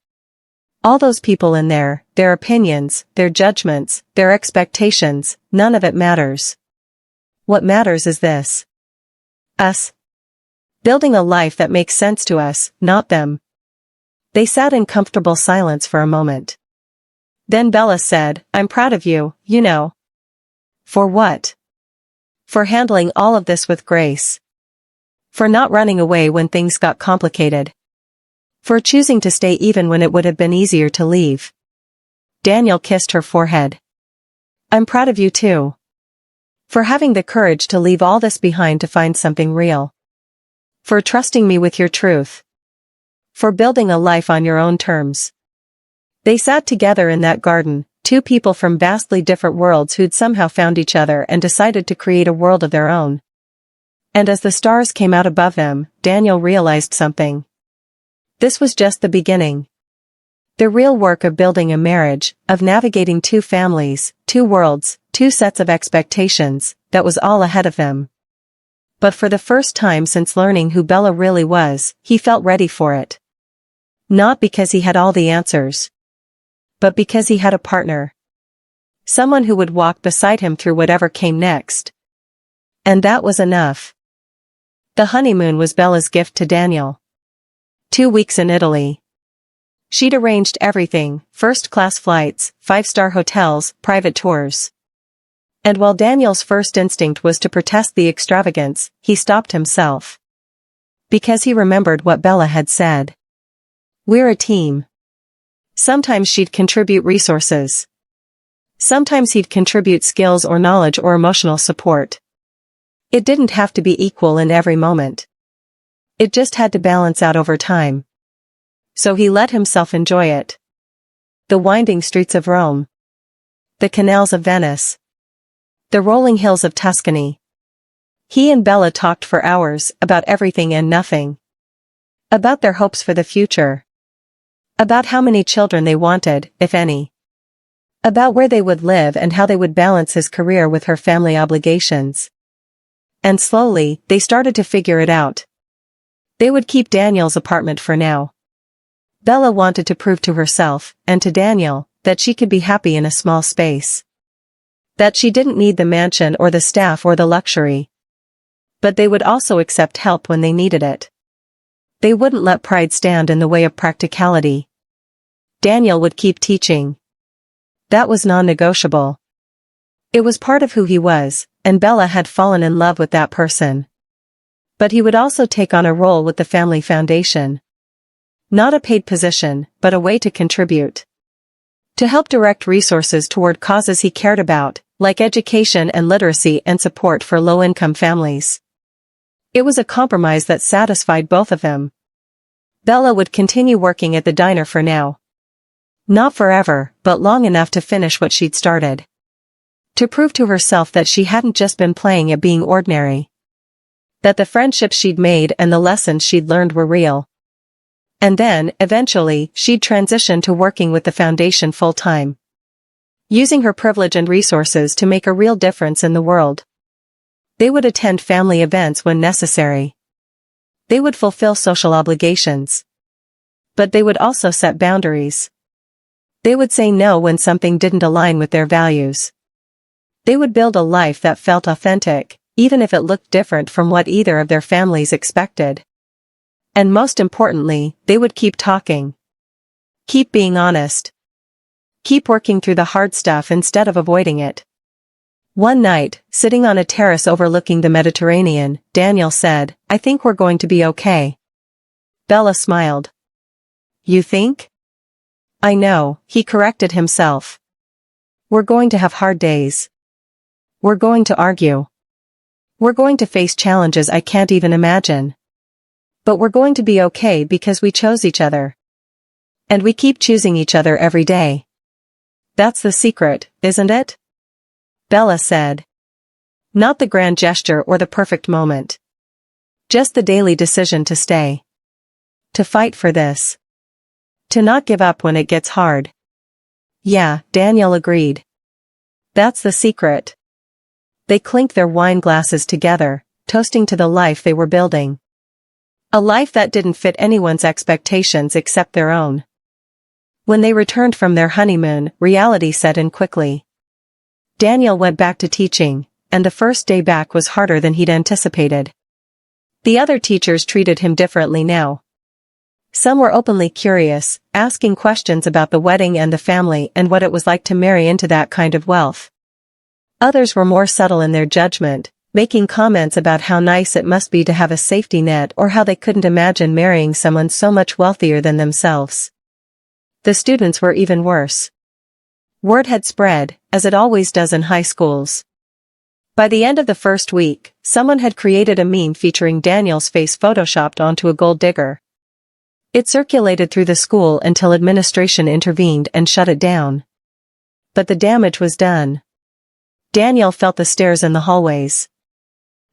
All those people in there, their opinions, their judgments, their expectations, none of it matters. What matters is this. Us. Building a life that makes sense to us, not them. They sat in comfortable silence for a moment. Then Bella said, I'm proud of you, you know. For what? For handling all of this with grace. For not running away when things got complicated. For choosing to stay even when it would have been easier to leave. Daniel kissed her forehead. I'm proud of you too. For having the courage to leave all this behind to find something real. For trusting me with your truth. For building a life on your own terms. They sat together in that garden, two people from vastly different worlds who'd somehow found each other and decided to create a world of their own. And as the stars came out above them, Daniel realized something. This was just the beginning. The real work of building a marriage, of navigating two families, two worlds, two sets of expectations, that was all ahead of them. But for the first time since learning who Bella really was, he felt ready for it. Not because he had all the answers. But because he had a partner. Someone who would walk beside him through whatever came next. And that was enough. The honeymoon was Bella's gift to Daniel. 2 weeks in Italy. She'd arranged everything, first-class flights, 5-star hotels, private tours. And while Daniel's first instinct was to protest the extravagance, he stopped himself. Because he remembered what Bella had said. We're a team. Sometimes she'd contribute resources. Sometimes he'd contribute skills or knowledge or emotional support. It didn't have to be equal in every moment. It just had to balance out over time. So he let himself enjoy it. The winding streets of Rome. The canals of Venice. The rolling hills of Tuscany. He and Bella talked for hours about everything and nothing. About their hopes for the future. About how many children they wanted, if any. About where they would live and how they would balance his career with her family obligations. And slowly, they started to figure it out. They would keep Daniel's apartment for now. Bella wanted to prove to herself, and to Daniel, that she could be happy in a small space. That she didn't need the mansion or the staff or the luxury. But they would also accept help when they needed it. They wouldn't let pride stand in the way of practicality. Daniel would keep teaching. That was non-negotiable. It was part of who he was, and Bella had fallen in love with that person. But he would also take on a role with the family foundation. Not a paid position, but a way to contribute. To help direct resources toward causes he cared about, like education and literacy and support for low-income families. It was a compromise that satisfied both of them. Bella would continue working at the diner for now. Not forever, but long enough to finish what she'd started. To prove to herself that she hadn't just been playing at being ordinary. That the friendships she'd made and the lessons she'd learned were real. And then, eventually, she'd transition to working with the foundation full-time. Using her privilege and resources to make a real difference in the world. They would attend family events when necessary. They would fulfill social obligations. But they would also set boundaries. They would say no when something didn't align with their values. They would build a life that felt authentic, even if it looked different from what either of their families expected. And most importantly, they would keep talking. Keep being honest. Keep working through the hard stuff instead of avoiding it. One night, sitting on a terrace overlooking the Mediterranean, Daniel said, "I think we're going to be okay." Bella smiled. "You think?" "I know," he corrected himself. "We're going to have hard days. We're going to argue. We're going to face challenges I can't even imagine. But we're going to be okay because we chose each other. And we keep choosing each other every day. That's the secret, isn't it?" Bella said. "Not the grand gesture or the perfect moment. Just the daily decision to stay. To fight for this. To not give up when it gets hard." "Yeah," Daniel agreed. "That's the secret." They clinked their wine glasses together, toasting to the life they were building. A life that didn't fit anyone's expectations except their own. When they returned from their honeymoon, reality set in quickly. Daniel went back to teaching, and the first day back was harder than he'd anticipated. The other teachers treated him differently now. Some were openly curious, asking questions about the wedding and the family and what it was like to marry into that kind of wealth. Others were more subtle in their judgment, making comments about how nice it must be to have a safety net or how they couldn't imagine marrying someone so much wealthier than themselves. The students were even worse. Word had spread, as it always does in high schools. By the end of the first week, someone had created a meme featuring Daniel's face photoshopped onto a gold digger. It circulated through the school until administration intervened and shut it down. But the damage was done. Daniel felt the stares in the hallways.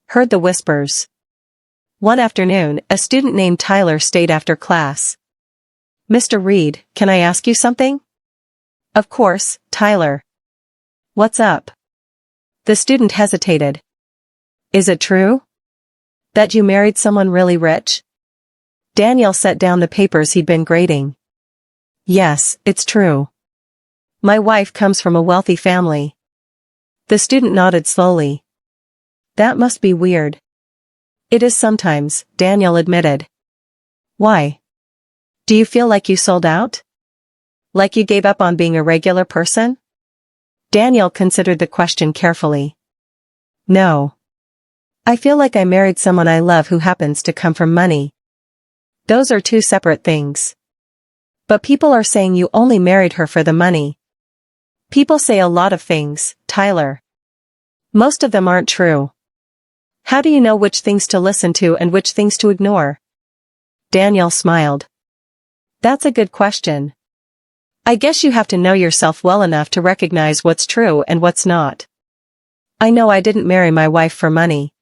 Heard the whispers. One afternoon, a student named Tyler stayed after class. "Mr. Reed, can I ask you something?" "Of course, Tyler." "What's up?" The student hesitated. "Is it true? That you married someone really rich?" Daniel set down the papers he'd been grading. "Yes, it's true. My wife comes from a wealthy family." The student nodded slowly. "That must be weird." "It is sometimes," Daniel admitted. "Why? Do you feel like you sold out? Like you gave up on being a regular person?" Daniel considered the question carefully. "No. I feel like I married someone I love who happens to come from money. Those are two separate things. But people are saying you only married her for the money." "People say a lot of things, Tyler. Most of them aren't true. How do you know which things to listen to and which things to ignore?" Daniel smiled. That's a good question. I guess you have to know yourself well enough to recognize what's true and what's not. I know I didn't marry my wife for money.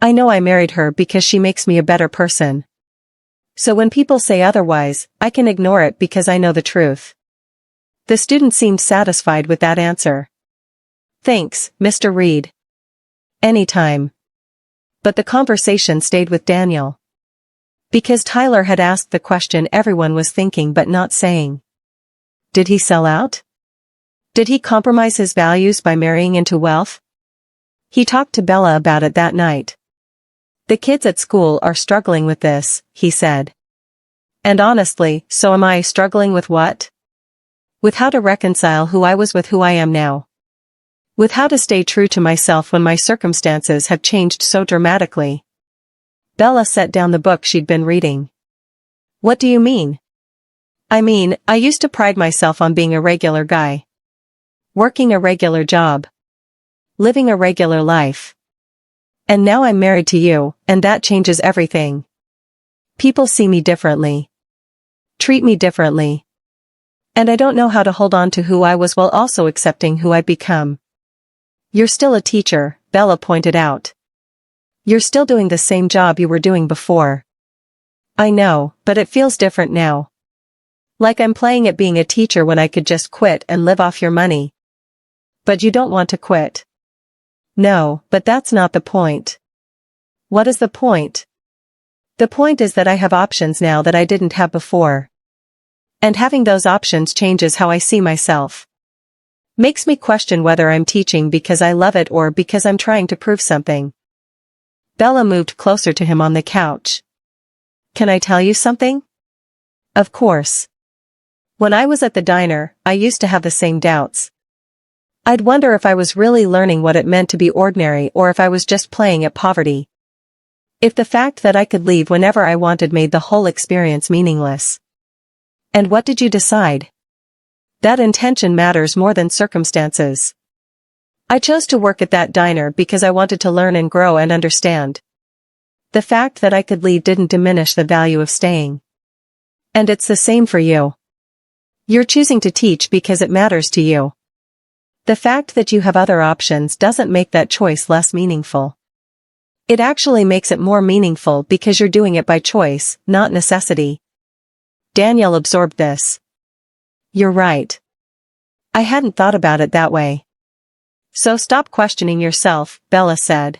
I know I married her because she makes me a better person. So when people say otherwise, I can ignore it because I know the truth. The student seemed satisfied with that answer. Thanks, Mr. Reed. Anytime. But the conversation stayed with Daniel. Because Tyler had asked the question everyone was thinking but not saying. Did he sell out? Did he compromise his values by marrying into wealth? He talked to Bella about it that night. The kids at school are struggling with this, he said. And honestly, so am I. Struggling with what? With how to reconcile who I was with who I am now. With how to stay true to myself when my circumstances have changed so dramatically. Bella set down the book she'd been reading. What do you mean? I mean, I used to pride myself on being a regular guy. Working a regular job. Living a regular life. And now I'm married to you, and that changes everything. People see me differently. Treat me differently. And I don't know how to hold on to who I was while also accepting who I've become. You're still a teacher, Bella pointed out. You're still doing the same job you were doing before. I know, but it feels different now. Like I'm playing at being a teacher when I could just quit and live off your money. But you don't want to quit. No, but that's not the point. What is the point? The point is that I have options now that I didn't have before. And having those options changes how I see myself. Makes me question whether I'm teaching because I love it or because I'm trying to prove something. Bella moved closer to him on the couch. Can I tell you something? Of course. When I was at the diner, I used to have the same doubts. I'd wonder if I was really learning what it meant to be ordinary or if I was just playing at poverty. If the fact that I could leave whenever I wanted made the whole experience meaningless. And what did you decide? That intention matters more than circumstances. I chose to work at that diner because I wanted to learn and grow and understand. The fact that I could leave didn't diminish the value of staying. And it's the same for you. You're choosing to teach because it matters to you. The fact that you have other options doesn't make that choice less meaningful. It actually makes it more meaningful because you're doing it by choice, not necessity. Daniel absorbed this. You're right. I hadn't thought about it that way. So stop questioning yourself, Bella said.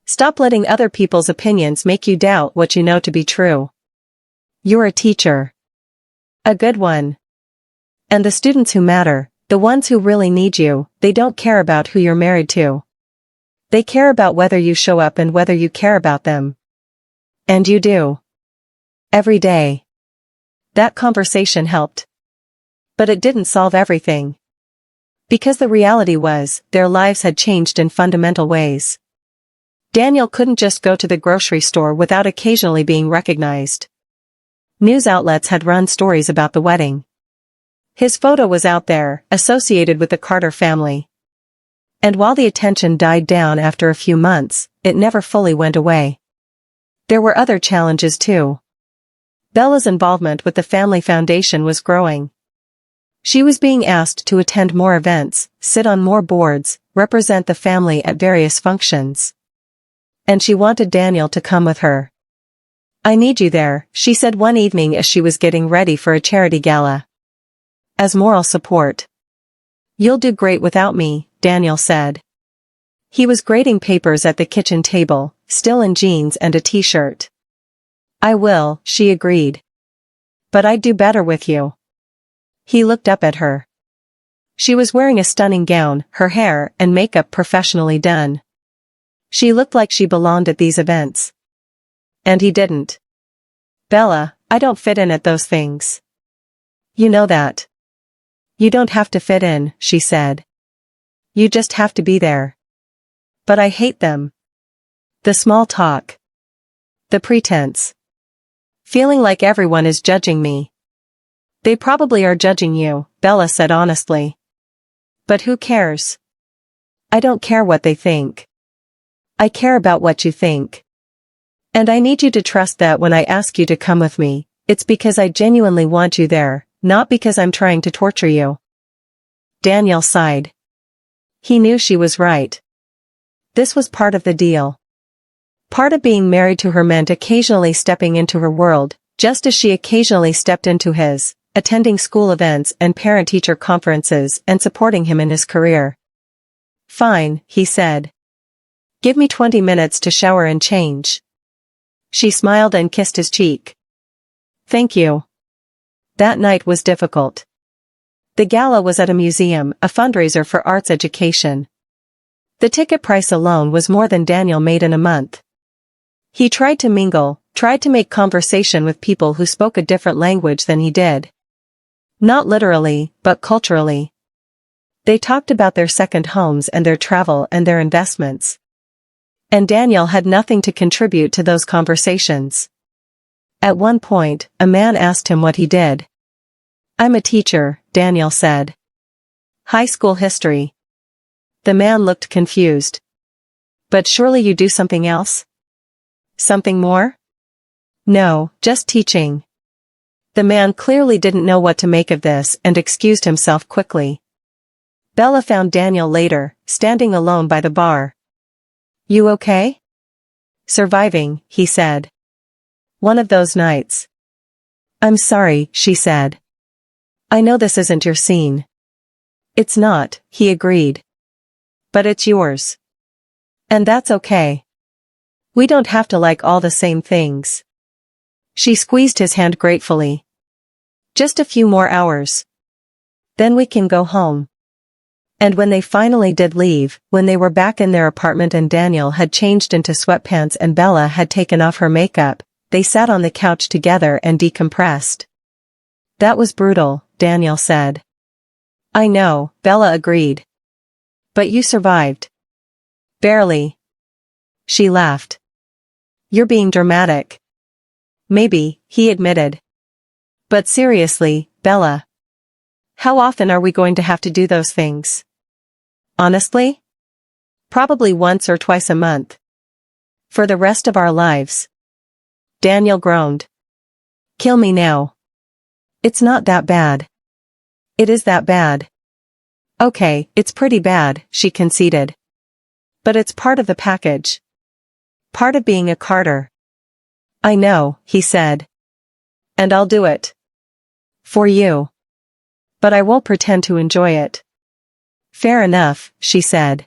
Stop letting other people's opinions make you doubt what you know to be true. You're a teacher. A good one. And the students who matter, the ones who really need you, they don't care about who you're married to. They care about whether you show up and whether you care about them. And you do. Every day. That conversation helped. But it didn't solve everything. Because the reality was, their lives had changed in fundamental ways. Daniel couldn't just go to the grocery store without occasionally being recognized. News outlets had run stories about the wedding. His photo was out there, associated with the Carter family. And while the attention died down after a few months, it never fully went away. There were other challenges too. Bella's involvement with the family foundation was growing. She was being asked to attend more events, sit on more boards, represent the family at various functions. And she wanted Daniel to come with her. I need you there, she said one evening as she was getting ready for a charity gala. As moral support. You'll do great without me, Daniel said. He was grading papers at the kitchen table, still in jeans and a t-shirt. I will, she agreed. But I'd do better with you. He looked up at her. She was wearing a stunning gown, her hair and makeup professionally done. She looked like she belonged at these events. And he didn't. Bella, I don't fit in at those things. You know that. You don't have to fit in, she said. You just have to be there. But I hate them. The small talk. The pretense. Feeling like everyone is judging me. They probably are judging you, Bella said honestly. But who cares? I don't care what they think. I care about what you think. And I need you to trust that when I ask you to come with me, it's because I genuinely want you there, not because I'm trying to torture you. Daniel sighed. He knew she was right. This was part of the deal. Part of being married to her meant occasionally stepping into her world, just as she occasionally stepped into his, attending school events and parent-teacher conferences and supporting him in his career. Fine, he said. Give me 20 minutes to shower and change. She smiled and kissed his cheek. Thank you. That night was difficult. The gala was at a museum, a fundraiser for arts education. The ticket price alone was more than Daniel made in a month. He tried to mingle, tried to make conversation with people who spoke a different language than he did. Not literally, but culturally. They talked about their second homes and their travel and their investments. And Daniel had nothing to contribute to those conversations. At one point, a man asked him what he did. I'm a teacher, Daniel said. High school history. The man looked confused. But surely you do something else? Something more? No, just teaching. The man clearly didn't know what to make of this and excused himself quickly. Bella found Daniel later, standing alone by the bar. You okay? Surviving, he said. One of those nights. I'm sorry, she said. I know this isn't your scene. It's not, he agreed. But it's yours. And that's okay. We don't have to like all the same things. She squeezed his hand gratefully. Just a few more hours. Then we can go home. And when they finally did leave, when they were back in their apartment and Daniel had changed into sweatpants and Bella had taken off her makeup, they sat on the couch together and decompressed. That was brutal, Daniel said. I know, Bella agreed. But you survived. Barely. She laughed. You're being dramatic. Maybe, he admitted. But seriously, Bella. How often are we going to have to do those things? Honestly? Probably once or twice a month. For the rest of our lives. Daniel groaned. Kill me now. It's not that bad. It is that bad. Okay, it's pretty bad, she conceded. But it's part of the package. Part of being a Carter. I know, he said. And I'll do it. For you. But I won't pretend to enjoy it. Fair enough, she said.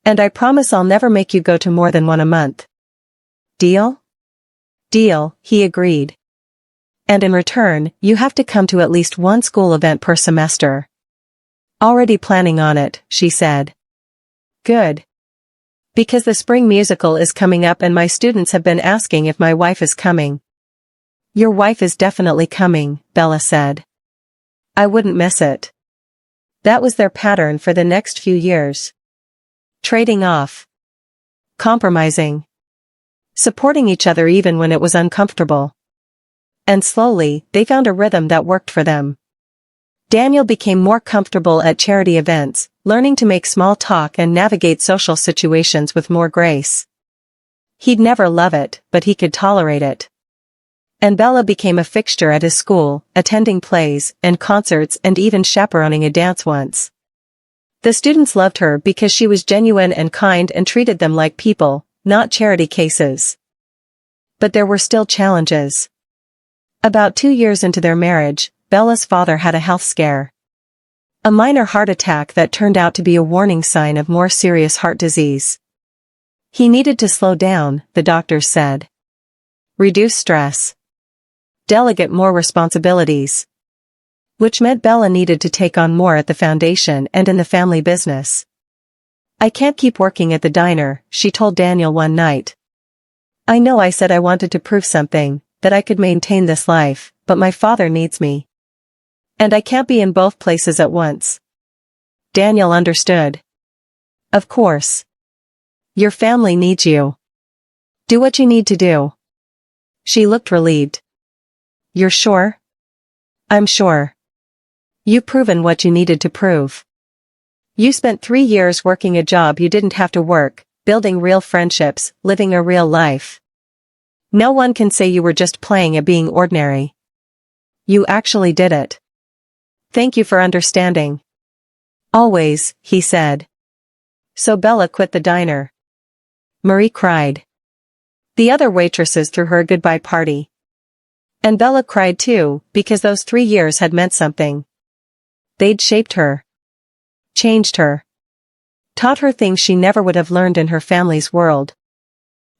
And I promise I'll never make you go to more than one a month. Deal? Deal, he agreed. And in return, you have to come to at least one school event per semester. Already planning on it, she said. Good. Because the spring musical is coming up and my students have been asking if my wife is coming. Your wife is definitely coming, Bella said. I wouldn't miss it. That was their pattern for the next few years. Trading off. Compromising. Supporting each other even when it was uncomfortable. And slowly, they found a rhythm that worked for them. Daniel became more comfortable at charity events, learning to make small talk and navigate social situations with more grace. He'd never love it, but he could tolerate it. And Bella became a fixture at his school, attending plays and concerts and even chaperoning a dance once. The students loved her because she was genuine and kind and treated them like people, not charity cases. But there were still challenges. About 2 years into their marriage, Bella's father had a health scare. A minor heart attack that turned out to be a warning sign of more serious heart disease. He needed to slow down, the doctors said. Reduce stress. Delegate more responsibilities. Which meant Bella needed to take on more at the foundation and in the family business. I can't keep working at the diner, she told Daniel one night. I know I said I wanted to prove something, that I could maintain this life, but my father needs me. And I can't be in both places at once. Daniel understood. Of course. Your family needs you. Do what you need to do. She looked relieved. You're sure? I'm sure. You've proven what you needed to prove. You spent 3 years working a job you didn't have to work, building real friendships, living a real life. No one can say you were just playing at being ordinary. You actually did it. Thank you for understanding. Always, he said. So Bella quit the diner. Marie cried. The other waitresses threw her a goodbye party. And Bella cried too, because those 3 years had meant something. They'd shaped her. Changed her. Taught her things she never would have learned in her family's world.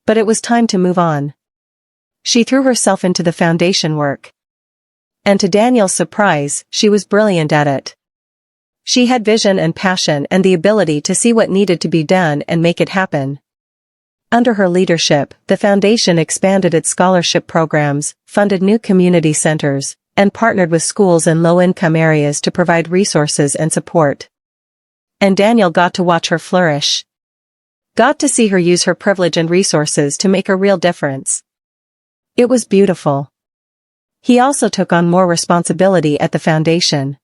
But it was time to move on. She threw herself into the foundation work. And to Daniel's surprise, she was brilliant at it. She had vision and passion and the ability to see what needed to be done and make it happen. Under her leadership, the foundation expanded its scholarship programs, funded new community centers, and partnered with schools in low-income areas to provide resources and support. And Daniel got to watch her flourish. Got to see her use her privilege and resources to make a real difference. It was beautiful. He also took on more responsibility at the foundation.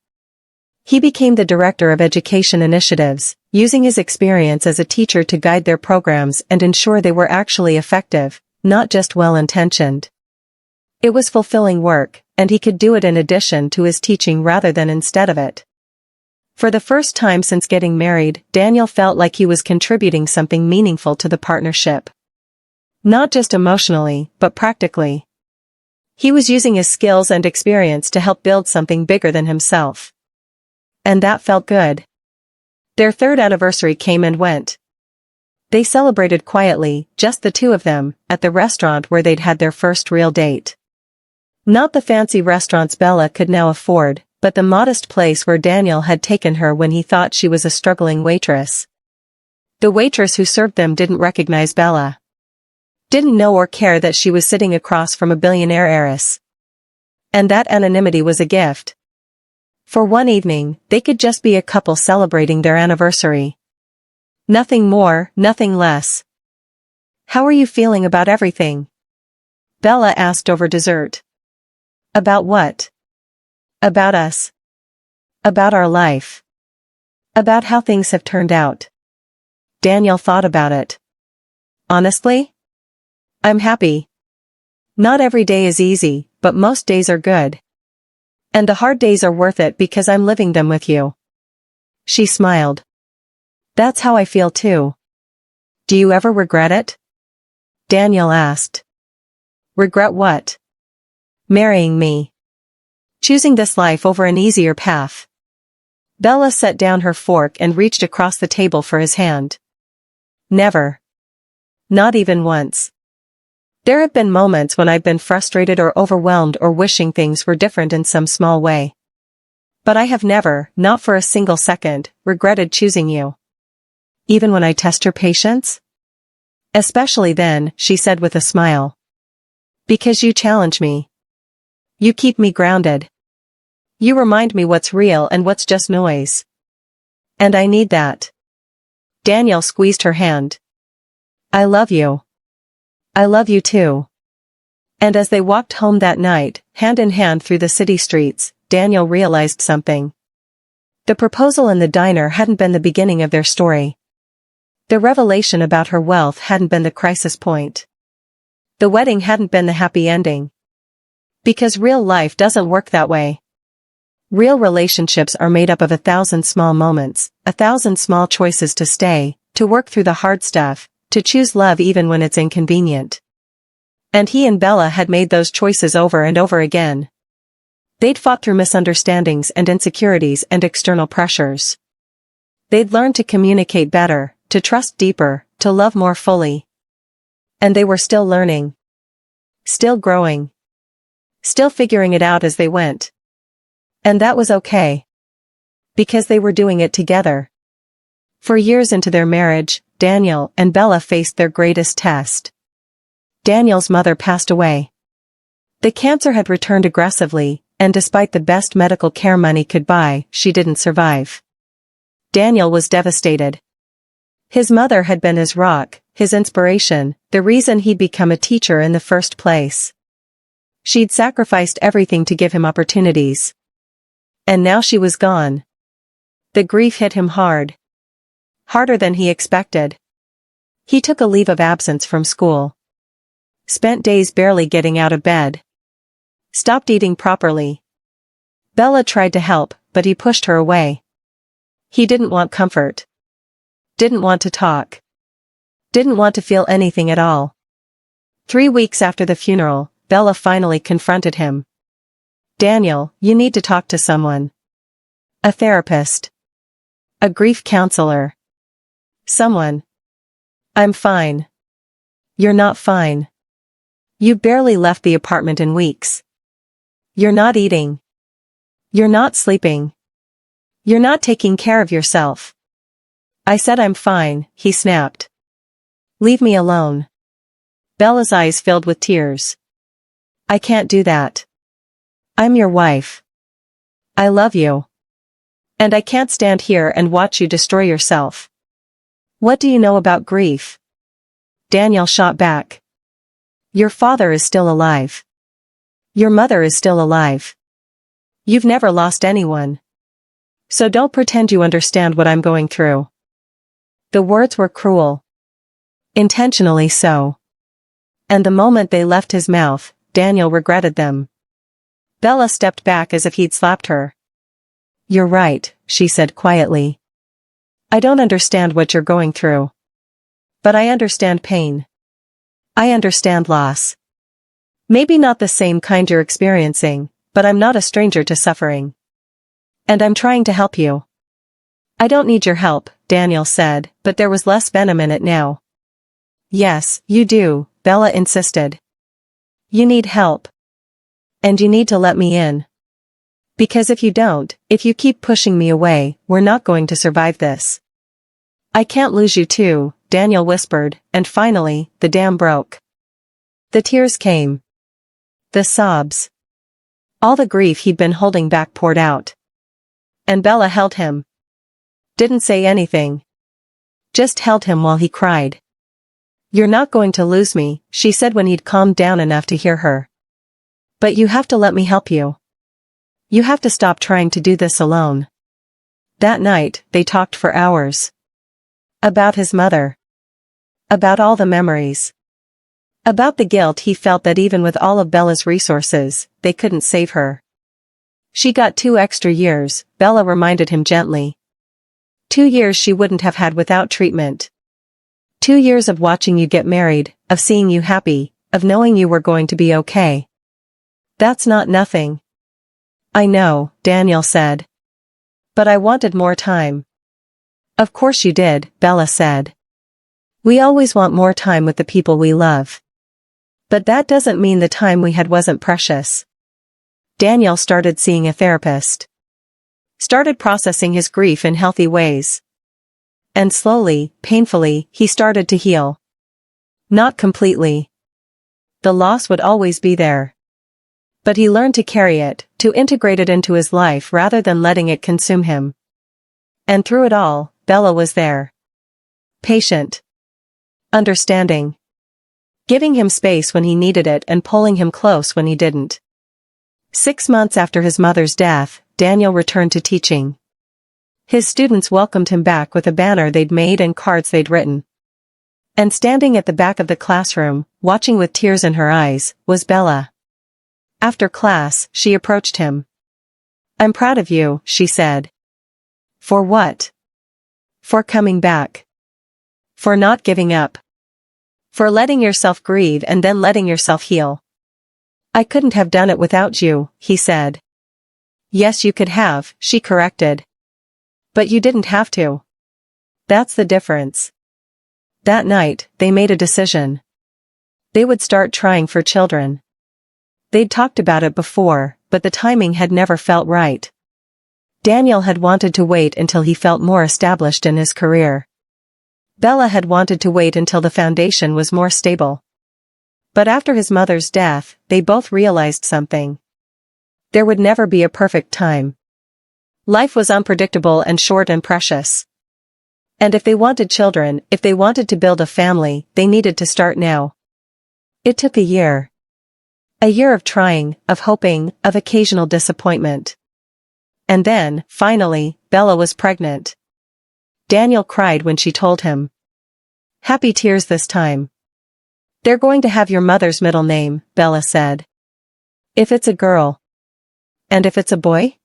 He became the director of education initiatives, using his experience as a teacher to guide their programs and ensure they were actually effective, not just well-intentioned. It was fulfilling work, and he could do it in addition to his teaching rather than instead of it. For the first time since getting married, Daniel felt like he was contributing something meaningful to the partnership. Not just emotionally, but practically. He was using his skills and experience to help build something bigger than himself. And that felt good. Their 3rd anniversary came and went. They celebrated quietly, just the two of them, at the restaurant where they'd had their first real date. Not the fancy restaurants Bella could now afford, but the modest place where Daniel had taken her when he thought she was a struggling waitress. The waitress who served them didn't recognize Bella. Didn't know or care that she was sitting across from a billionaire heiress. And that anonymity was a gift. For one evening, they could just be a couple celebrating their anniversary. Nothing more, nothing less. How are you feeling about everything? Bella asked over dessert. About what? About us. About our life. About how things have turned out. Daniel thought about it. Honestly? I'm happy. Not every day is easy, but most days are good. And the hard days are worth it because I'm living them with you. She smiled. That's how I feel too. Do you ever regret it? Daniel asked. Regret what? Marrying me. Choosing this life over an easier path. Bella set down her fork and reached across the table for his hand. Never. Not even once. There have been moments when I've been frustrated or overwhelmed or wishing things were different in some small way. But I have never, not for a single second, regretted choosing you. Even when I test your patience? Especially then, she said with a smile. Because you challenge me. You keep me grounded. You remind me what's real and what's just noise. And I need that. Daniel squeezed her hand. I love you. I love you too. And as they walked home that night, hand in hand through the city streets, Daniel realized something. The proposal in the diner hadn't been the beginning of their story. The revelation about her wealth hadn't been the crisis point. The wedding hadn't been the happy ending. Because real life doesn't work that way. Real relationships are made up of 1,000 small moments, 1,000 small choices to stay, to work through the hard stuff, to choose love even when it's inconvenient. And he and Bella had made those choices over and over again. They'd fought through misunderstandings and insecurities and external pressures. They'd learned to communicate better, to trust deeper, to love more fully. And they were still learning. Still growing. Still figuring it out as they went. And that was okay. Because they were doing it together. For years into their marriage, Daniel and Bella faced their greatest test. Daniel's mother passed away. The cancer had returned aggressively, and despite the best medical care money could buy, she didn't survive. Daniel was devastated. His mother had been his rock, his inspiration, the reason he'd become a teacher in the first place. She'd sacrificed everything to give him opportunities. And now she was gone. The grief hit him hard. Harder than he expected. He took a leave of absence from school. Spent days barely getting out of bed. Stopped eating properly. Bella tried to help, but he pushed her away. He didn't want comfort. Didn't want to talk. Didn't want to feel anything at all. 3 weeks after the funeral, Bella finally confronted him. Daniel, you need to talk to someone. A therapist. A grief counselor. Someone. I'm fine. You're not fine. You barely left the apartment in weeks. You're not eating. You're not sleeping. You're not taking care of yourself. I said I'm fine, he snapped. Leave me alone. Bella's eyes filled with tears. I can't do that. I'm your wife. I love you. And I can't stand here and watch you destroy yourself. What do you know about grief? Daniel shot back. Your father is still alive. Your mother is still alive. You've never lost anyone. So don't pretend you understand what I'm going through. The words were cruel. Intentionally so. And the moment they left his mouth, Daniel regretted them. Bella stepped back as if he'd slapped her. You're right, she said quietly. I don't understand what you're going through. But I understand pain. I understand loss. Maybe not the same kind you're experiencing, but I'm not a stranger to suffering. And I'm trying to help you. I don't need your help, Daniel said, but there was less venom in it now. Yes, you do, Bella insisted. You need help. And you need to let me in. Because if you don't, if you keep pushing me away, we're not going to survive this. I can't lose you too, Daniel whispered, and finally, the dam broke. The tears came. The sobs. All the grief he'd been holding back poured out. And Bella held him. Didn't say anything. Just held him while he cried. You're not going to lose me, she said when he'd calmed down enough to hear her. But you have to let me help you. You have to stop trying to do this alone. That night, they talked for hours. About his mother. About all the memories. About the guilt he felt that even with all of Bella's resources, they couldn't save her. She got 2 extra years, Bella reminded him gently. 2 years she wouldn't have had without treatment. 2 years of watching you get married, of seeing you happy, of knowing you were going to be okay. That's not nothing. I know, Daniel said. But I wanted more time. Of course you did, Bella said. We always want more time with the people we love. But that doesn't mean the time we had wasn't precious. Daniel started seeing a therapist. Started processing his grief in healthy ways. And slowly, painfully, he started to heal. Not completely. The loss would always be there. But he learned to carry it, to integrate it into his life rather than letting it consume him. And through it all, Bella was there. Patient. Understanding. Giving him space when he needed it and pulling him close when he didn't. 6 months after his mother's death, Daniel returned to teaching. His students welcomed him back with a banner they'd made and cards they'd written. And standing at the back of the classroom, watching with tears in her eyes, was Bella. After class, she approached him. I'm proud of you, she said. For what? For coming back. For not giving up. For letting yourself grieve and then letting yourself heal. I couldn't have done it without you, he said. Yes, you could have, she corrected. But you didn't have to. That's the difference. That night, they made a decision. They would start trying for children. They'd talked about it before, but the timing had never felt right. Daniel had wanted to wait until he felt more established in his career. Bella had wanted to wait until the foundation was more stable. But after his mother's death, they both realized something. There would never be a perfect time. Life was unpredictable and short and precious. And if they wanted children, if they wanted to build a family, they needed to start now. It took a year. A year of trying, of hoping, of occasional disappointment. And then, finally, Bella was pregnant. Daniel cried when she told him. Happy tears this time. They're going to have your mother's middle name, Bella said. If it's a girl. And if it's a boy?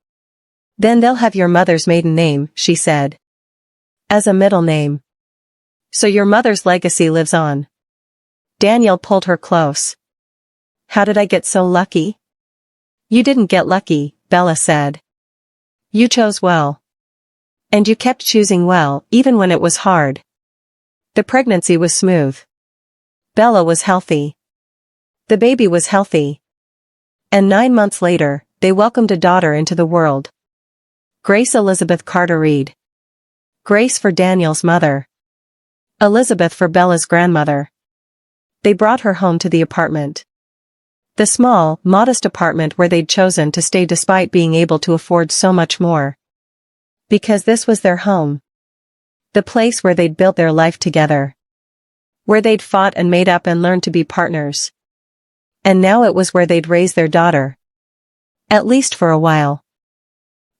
Then they'll have your mother's maiden name, she said. As a middle name. So your mother's legacy lives on. Daniel pulled her close. How did I get so lucky? You didn't get lucky, Bella said. You chose well. And you kept choosing well, even when it was hard. The pregnancy was smooth. Bella was healthy. The baby was healthy. And 9 months later, they welcomed a daughter into the world. Grace Elizabeth Carter Reed. Grace for Daniel's mother. Elizabeth for Bella's grandmother. They brought her home to the apartment. The small, modest apartment where they'd chosen to stay despite being able to afford so much more. Because this was their home. The place where they'd built their life together. Where they'd fought and made up and learned to be partners. And now it was where they'd raise their daughter. At least for a while.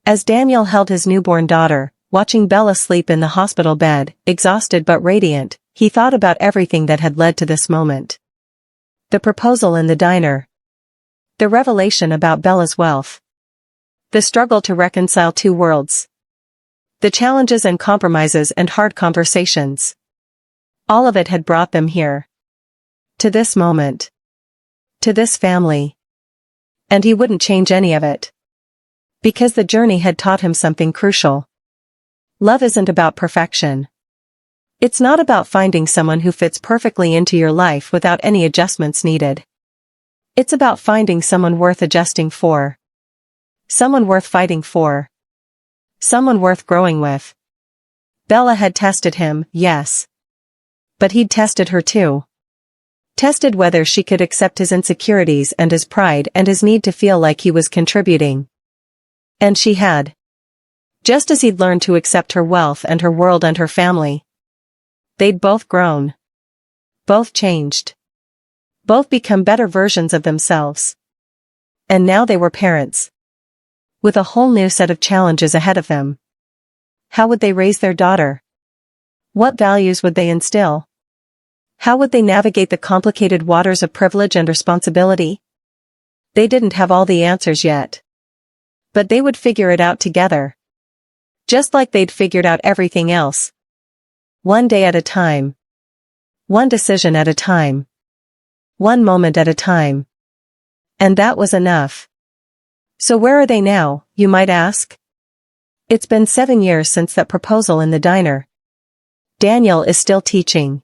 As Daniel held his newborn daughter, watching Bella sleep in the hospital bed, exhausted but radiant, he thought about everything that had led to this moment. The proposal in the diner. The revelation about Bella's wealth. The struggle to reconcile two worlds. The challenges and compromises and hard conversations. All of it had brought them here. To this moment. To this family. And he wouldn't change any of it. Because the journey had taught him something crucial. Love isn't about perfection. It's not about finding someone who fits perfectly into your life without any adjustments needed. It's about finding someone worth adjusting for. Someone worth fighting for. Someone worth growing with. Bella had tested him, yes. But he'd tested her too. Tested whether she could accept his insecurities and his pride and his need to feel like he was contributing. And she had. Just as he'd learned to accept her wealth and her world and her family. They'd both grown. Both changed. Both become better versions of themselves. And now they were parents. With a whole new set of challenges ahead of them. How would they raise their daughter? What values would they instill? How would they navigate the complicated waters of privilege and responsibility? They didn't have all the answers yet. But they would figure it out together. Just like they'd figured out everything else. One day at a time. One decision at a time. One moment at a time. And that was enough. So where are they now, you might ask? It's been 7 years since that proposal in the diner. Daniel is still teaching.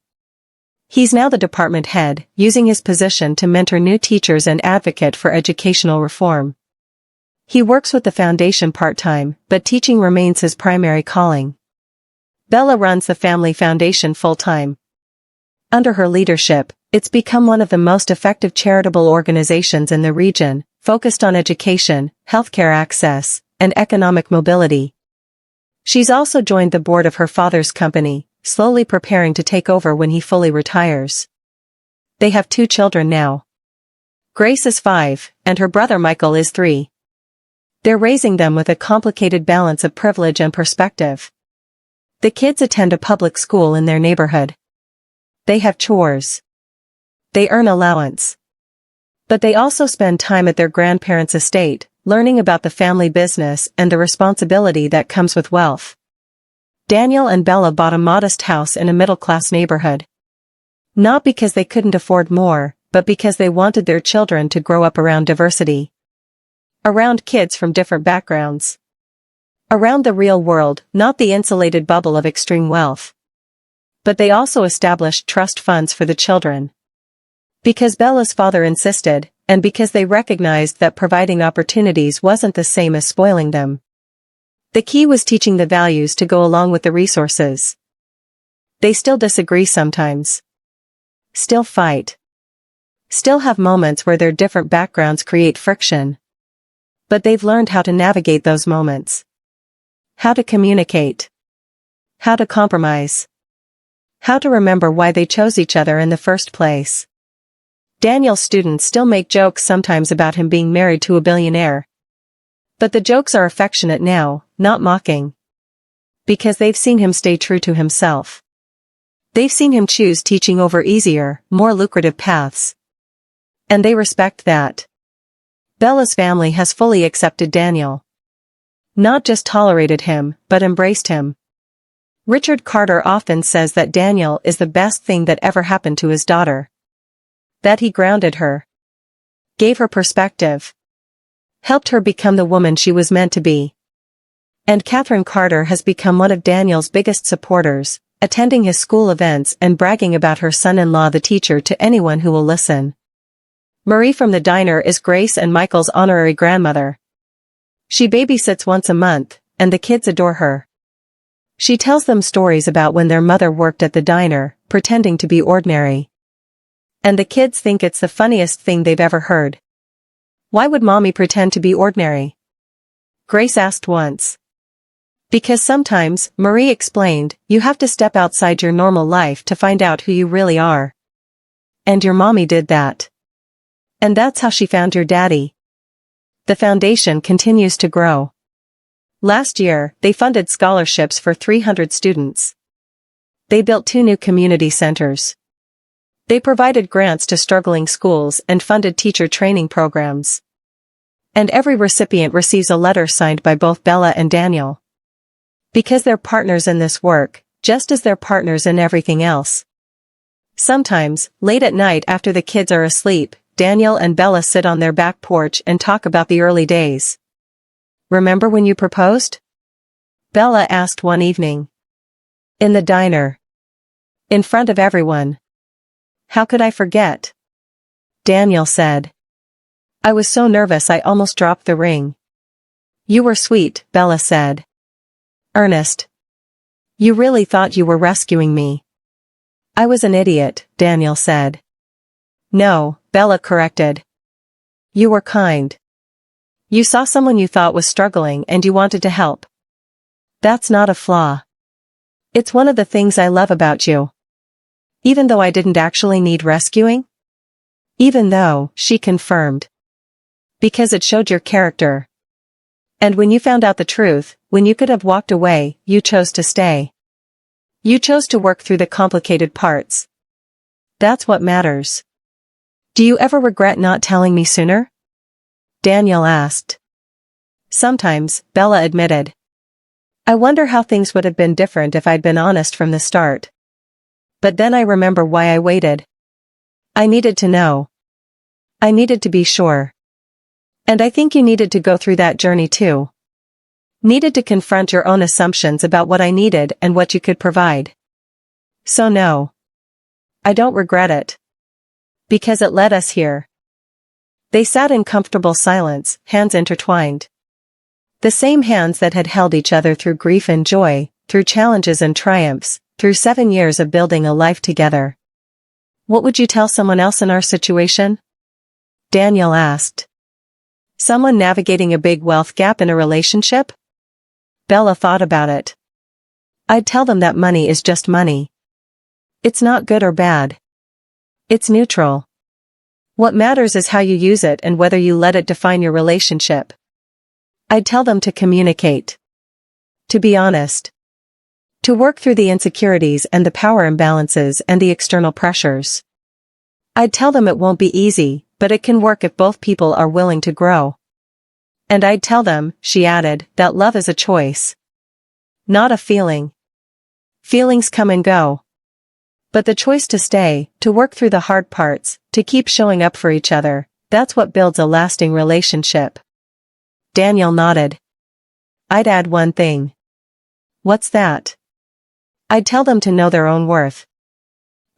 He's now the department head, using his position to mentor new teachers and advocate for educational reform. He works with the foundation part-time, but teaching remains his primary calling. Bella runs the family foundation full-time. Under her leadership, it's become one of the most effective charitable organizations in the region, focused on education, healthcare access, and economic mobility. She's also joined the board of her father's company, slowly preparing to take over when he fully retires. They have 2 children now. Grace is 5, and her brother Michael is 3. They're raising them with a complicated balance of privilege and perspective. The kids attend a public school in their neighborhood. They have chores. They earn allowance. But they also spend time at their grandparents' estate, learning about the family business and the responsibility that comes with wealth. Daniel and Bella bought a modest house in a middle-class neighborhood. Not because they couldn't afford more, but because they wanted their children to grow up around diversity. Around kids from different backgrounds. Around the real world, not the insulated bubble of extreme wealth. But they also established trust funds for the children. Because Bella's father insisted, and because they recognized that providing opportunities wasn't the same as spoiling them. The key was teaching the values to go along with the resources. They still disagree sometimes. Still fight. Still have moments where their different backgrounds create friction. But they've learned how to navigate those moments. How to communicate. How to compromise. How to remember why they chose each other in the first place. Daniel's students still make jokes sometimes about him being married to a billionaire. But the jokes are affectionate now, not mocking. Because they've seen him stay true to himself. They've seen him choose teaching over easier, more lucrative paths. And they respect that. Bella's family has fully accepted Daniel. Not just tolerated him, but embraced him. Richard Carter often says that Daniel is the best thing that ever happened to his daughter. That he grounded her. Gave her perspective. Helped her become the woman she was meant to be. And Catherine Carter has become one of Daniel's biggest supporters, attending his school events and bragging about her son-in-law the teacher to anyone who will listen. Marie from the diner is Grace and Michael's honorary grandmother. She babysits once a month, and the kids adore her. She tells them stories about when their mother worked at the diner, pretending to be ordinary. And the kids think it's the funniest thing they've ever heard. Why would mommy pretend to be ordinary? Grace asked once. Because sometimes, Marie explained, you have to step outside your normal life to find out who you really are. And your mommy did that. And that's how she found your daddy. The foundation continues to grow. Last year, they funded scholarships for 300 students. They built 2 new community centers. They provided grants to struggling schools and funded teacher training programs. And every recipient receives a letter signed by both Bella and Daniel. Because they're partners in this work, just as they're partners in everything else. Sometimes, late at night after the kids are asleep, Daniel and Bella sit on their back porch and talk about the early days. Remember when you proposed? Bella asked one evening. In the diner. In front of everyone. How could I forget? Daniel said. I was so nervous I almost dropped the ring. You were sweet, Bella said. Earnest. You really thought you were rescuing me. I was an idiot, Daniel said. No, Bella corrected. You were kind. You saw someone you thought was struggling and you wanted to help. That's not a flaw. It's one of the things I love about you. Even though I didn't actually need rescuing? Even though, she confirmed. Because it showed your character. And when you found out the truth, when you could have walked away, you chose to stay. You chose to work through the complicated parts. That's what matters. Do you ever regret not telling me sooner? Daniel asked. Sometimes, Bella admitted. I wonder how things would have been different if I'd been honest from the start. But then I remember why I waited. I needed to know. I needed to be sure. And I think you needed to go through that journey too. Needed to confront your own assumptions about what I needed and what you could provide. So no. I don't regret it. Because it led us here. They sat in comfortable silence, hands intertwined. The same hands that had held each other through grief and joy, through challenges and triumphs, through 7 years of building a life together. What would you tell someone else in our situation? Daniel asked. Someone navigating a big wealth gap in a relationship? Bella thought about it. I'd tell them that money is just money. It's not good or bad. It's neutral. What matters is how you use it and whether you let it define your relationship. I'd tell them to communicate. To be honest. To work through the insecurities and the power imbalances and the external pressures. I'd tell them it won't be easy, but it can work if both people are willing to grow. And I'd tell them, she added, that love is a choice. Not a feeling. Feelings come and go. But the choice to stay, to work through the hard parts, to keep showing up for each other, that's what builds a lasting relationship. Daniel nodded. I'd add one thing. What's that? I'd tell them to know their own worth.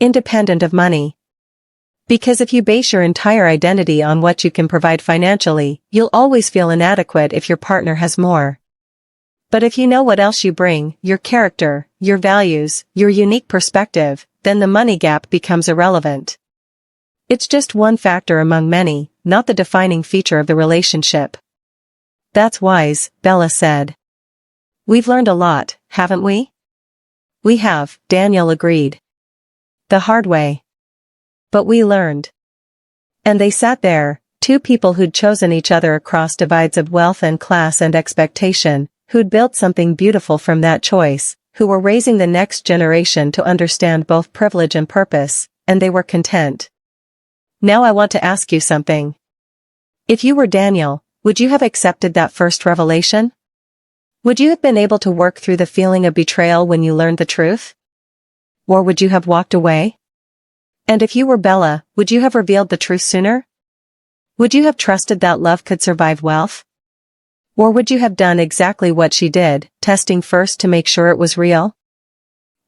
Independent of money. Because if you base your entire identity on what you can provide financially, you'll always feel inadequate if your partner has more. But if you know what else you bring, your character, your values, your unique perspective, then the money gap becomes irrelevant. It's just one factor among many, not the defining feature of the relationship. That's wise, Bella said. We've learned a lot, haven't we? We have, Daniel agreed. The hard way. But we learned. And they sat there, 2 people who'd chosen each other across divides of wealth and class and expectation, who'd built something beautiful from that choice, who were raising the next generation to understand both privilege and purpose, and they were content. Now I want to ask you something. If you were Daniel, would you have accepted that first revelation? Would you have been able to work through the feeling of betrayal when you learned the truth? Or would you have walked away? And if you were Bella, would you have revealed the truth sooner? Would you have trusted that love could survive wealth? Or would you have done exactly what she did, testing first to make sure it was real?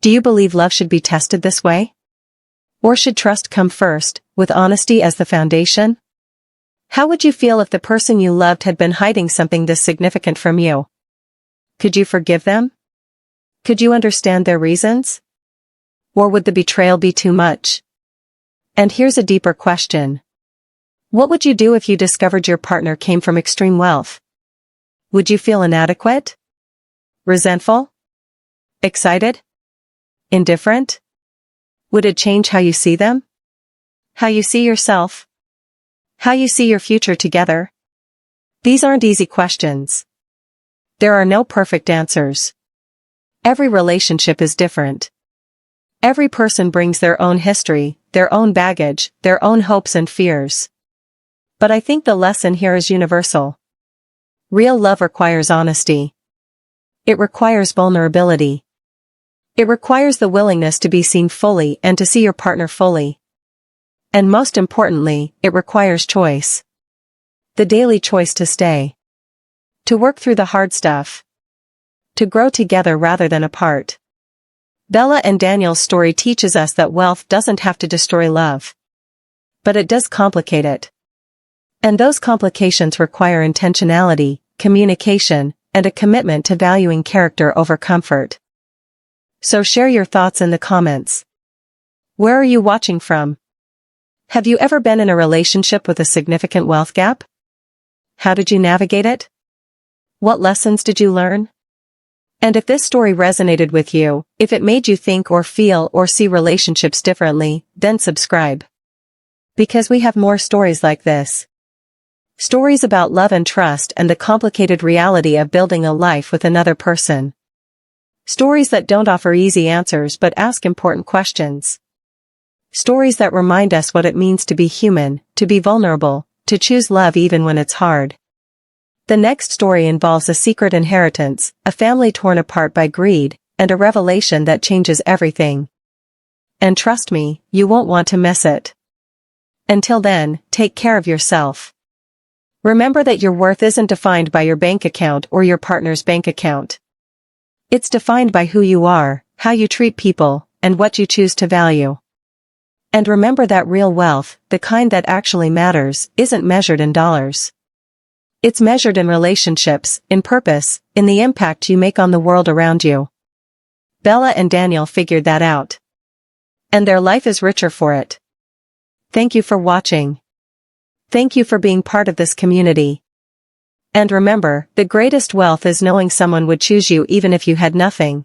Do you believe love should be tested this way? Or should trust come first, with honesty as the foundation? How would you feel if the person you loved had been hiding something this significant from you? Could you forgive them? Could you understand their reasons? Or would the betrayal be too much? And here's a deeper question. What would you do if you discovered your partner came from extreme wealth? Would you feel inadequate? Resentful? Excited? Indifferent? Would it change how you see them? How you see yourself? How you see your future together? These aren't easy questions. There are no perfect answers. Every relationship is different. Every person brings their own history, their own baggage, their own hopes and fears. But I think the lesson here is universal. Real love requires honesty. It requires vulnerability. It requires the willingness to be seen fully and to see your partner fully. And most importantly, it requires choice. The daily choice to stay. To work through the hard stuff. To grow together rather than apart. Bella and Daniel's story teaches us that wealth doesn't have to destroy love. But it does complicate it. And those complications require intentionality, communication, and a commitment to valuing character over comfort. So share your thoughts in the comments. Where are you watching from? Have you ever been in a relationship with a significant wealth gap? How did you navigate it? What lessons did you learn? And if this story resonated with you, if it made you think or feel or see relationships differently, then subscribe. Because we have more stories like this. Stories about love and trust and the complicated reality of building a life with another person. Stories that don't offer easy answers but ask important questions. Stories that remind us what it means to be human, to be vulnerable, to choose love even when it's hard. The next story involves a secret inheritance, a family torn apart by greed, and a revelation that changes everything. And trust me, you won't want to miss it. Until then, take care of yourself. Remember that your worth isn't defined by your bank account or your partner's bank account. It's defined by who you are, how you treat people, and what you choose to value. And remember that real wealth, the kind that actually matters, isn't measured in dollars. It's measured in relationships, in purpose, in the impact you make on the world around you. Bella and Daniel figured that out. And their life is richer for it. Thank you for watching. Thank you for being part of this community. And remember, the greatest wealth is knowing someone would choose you even if you had nothing.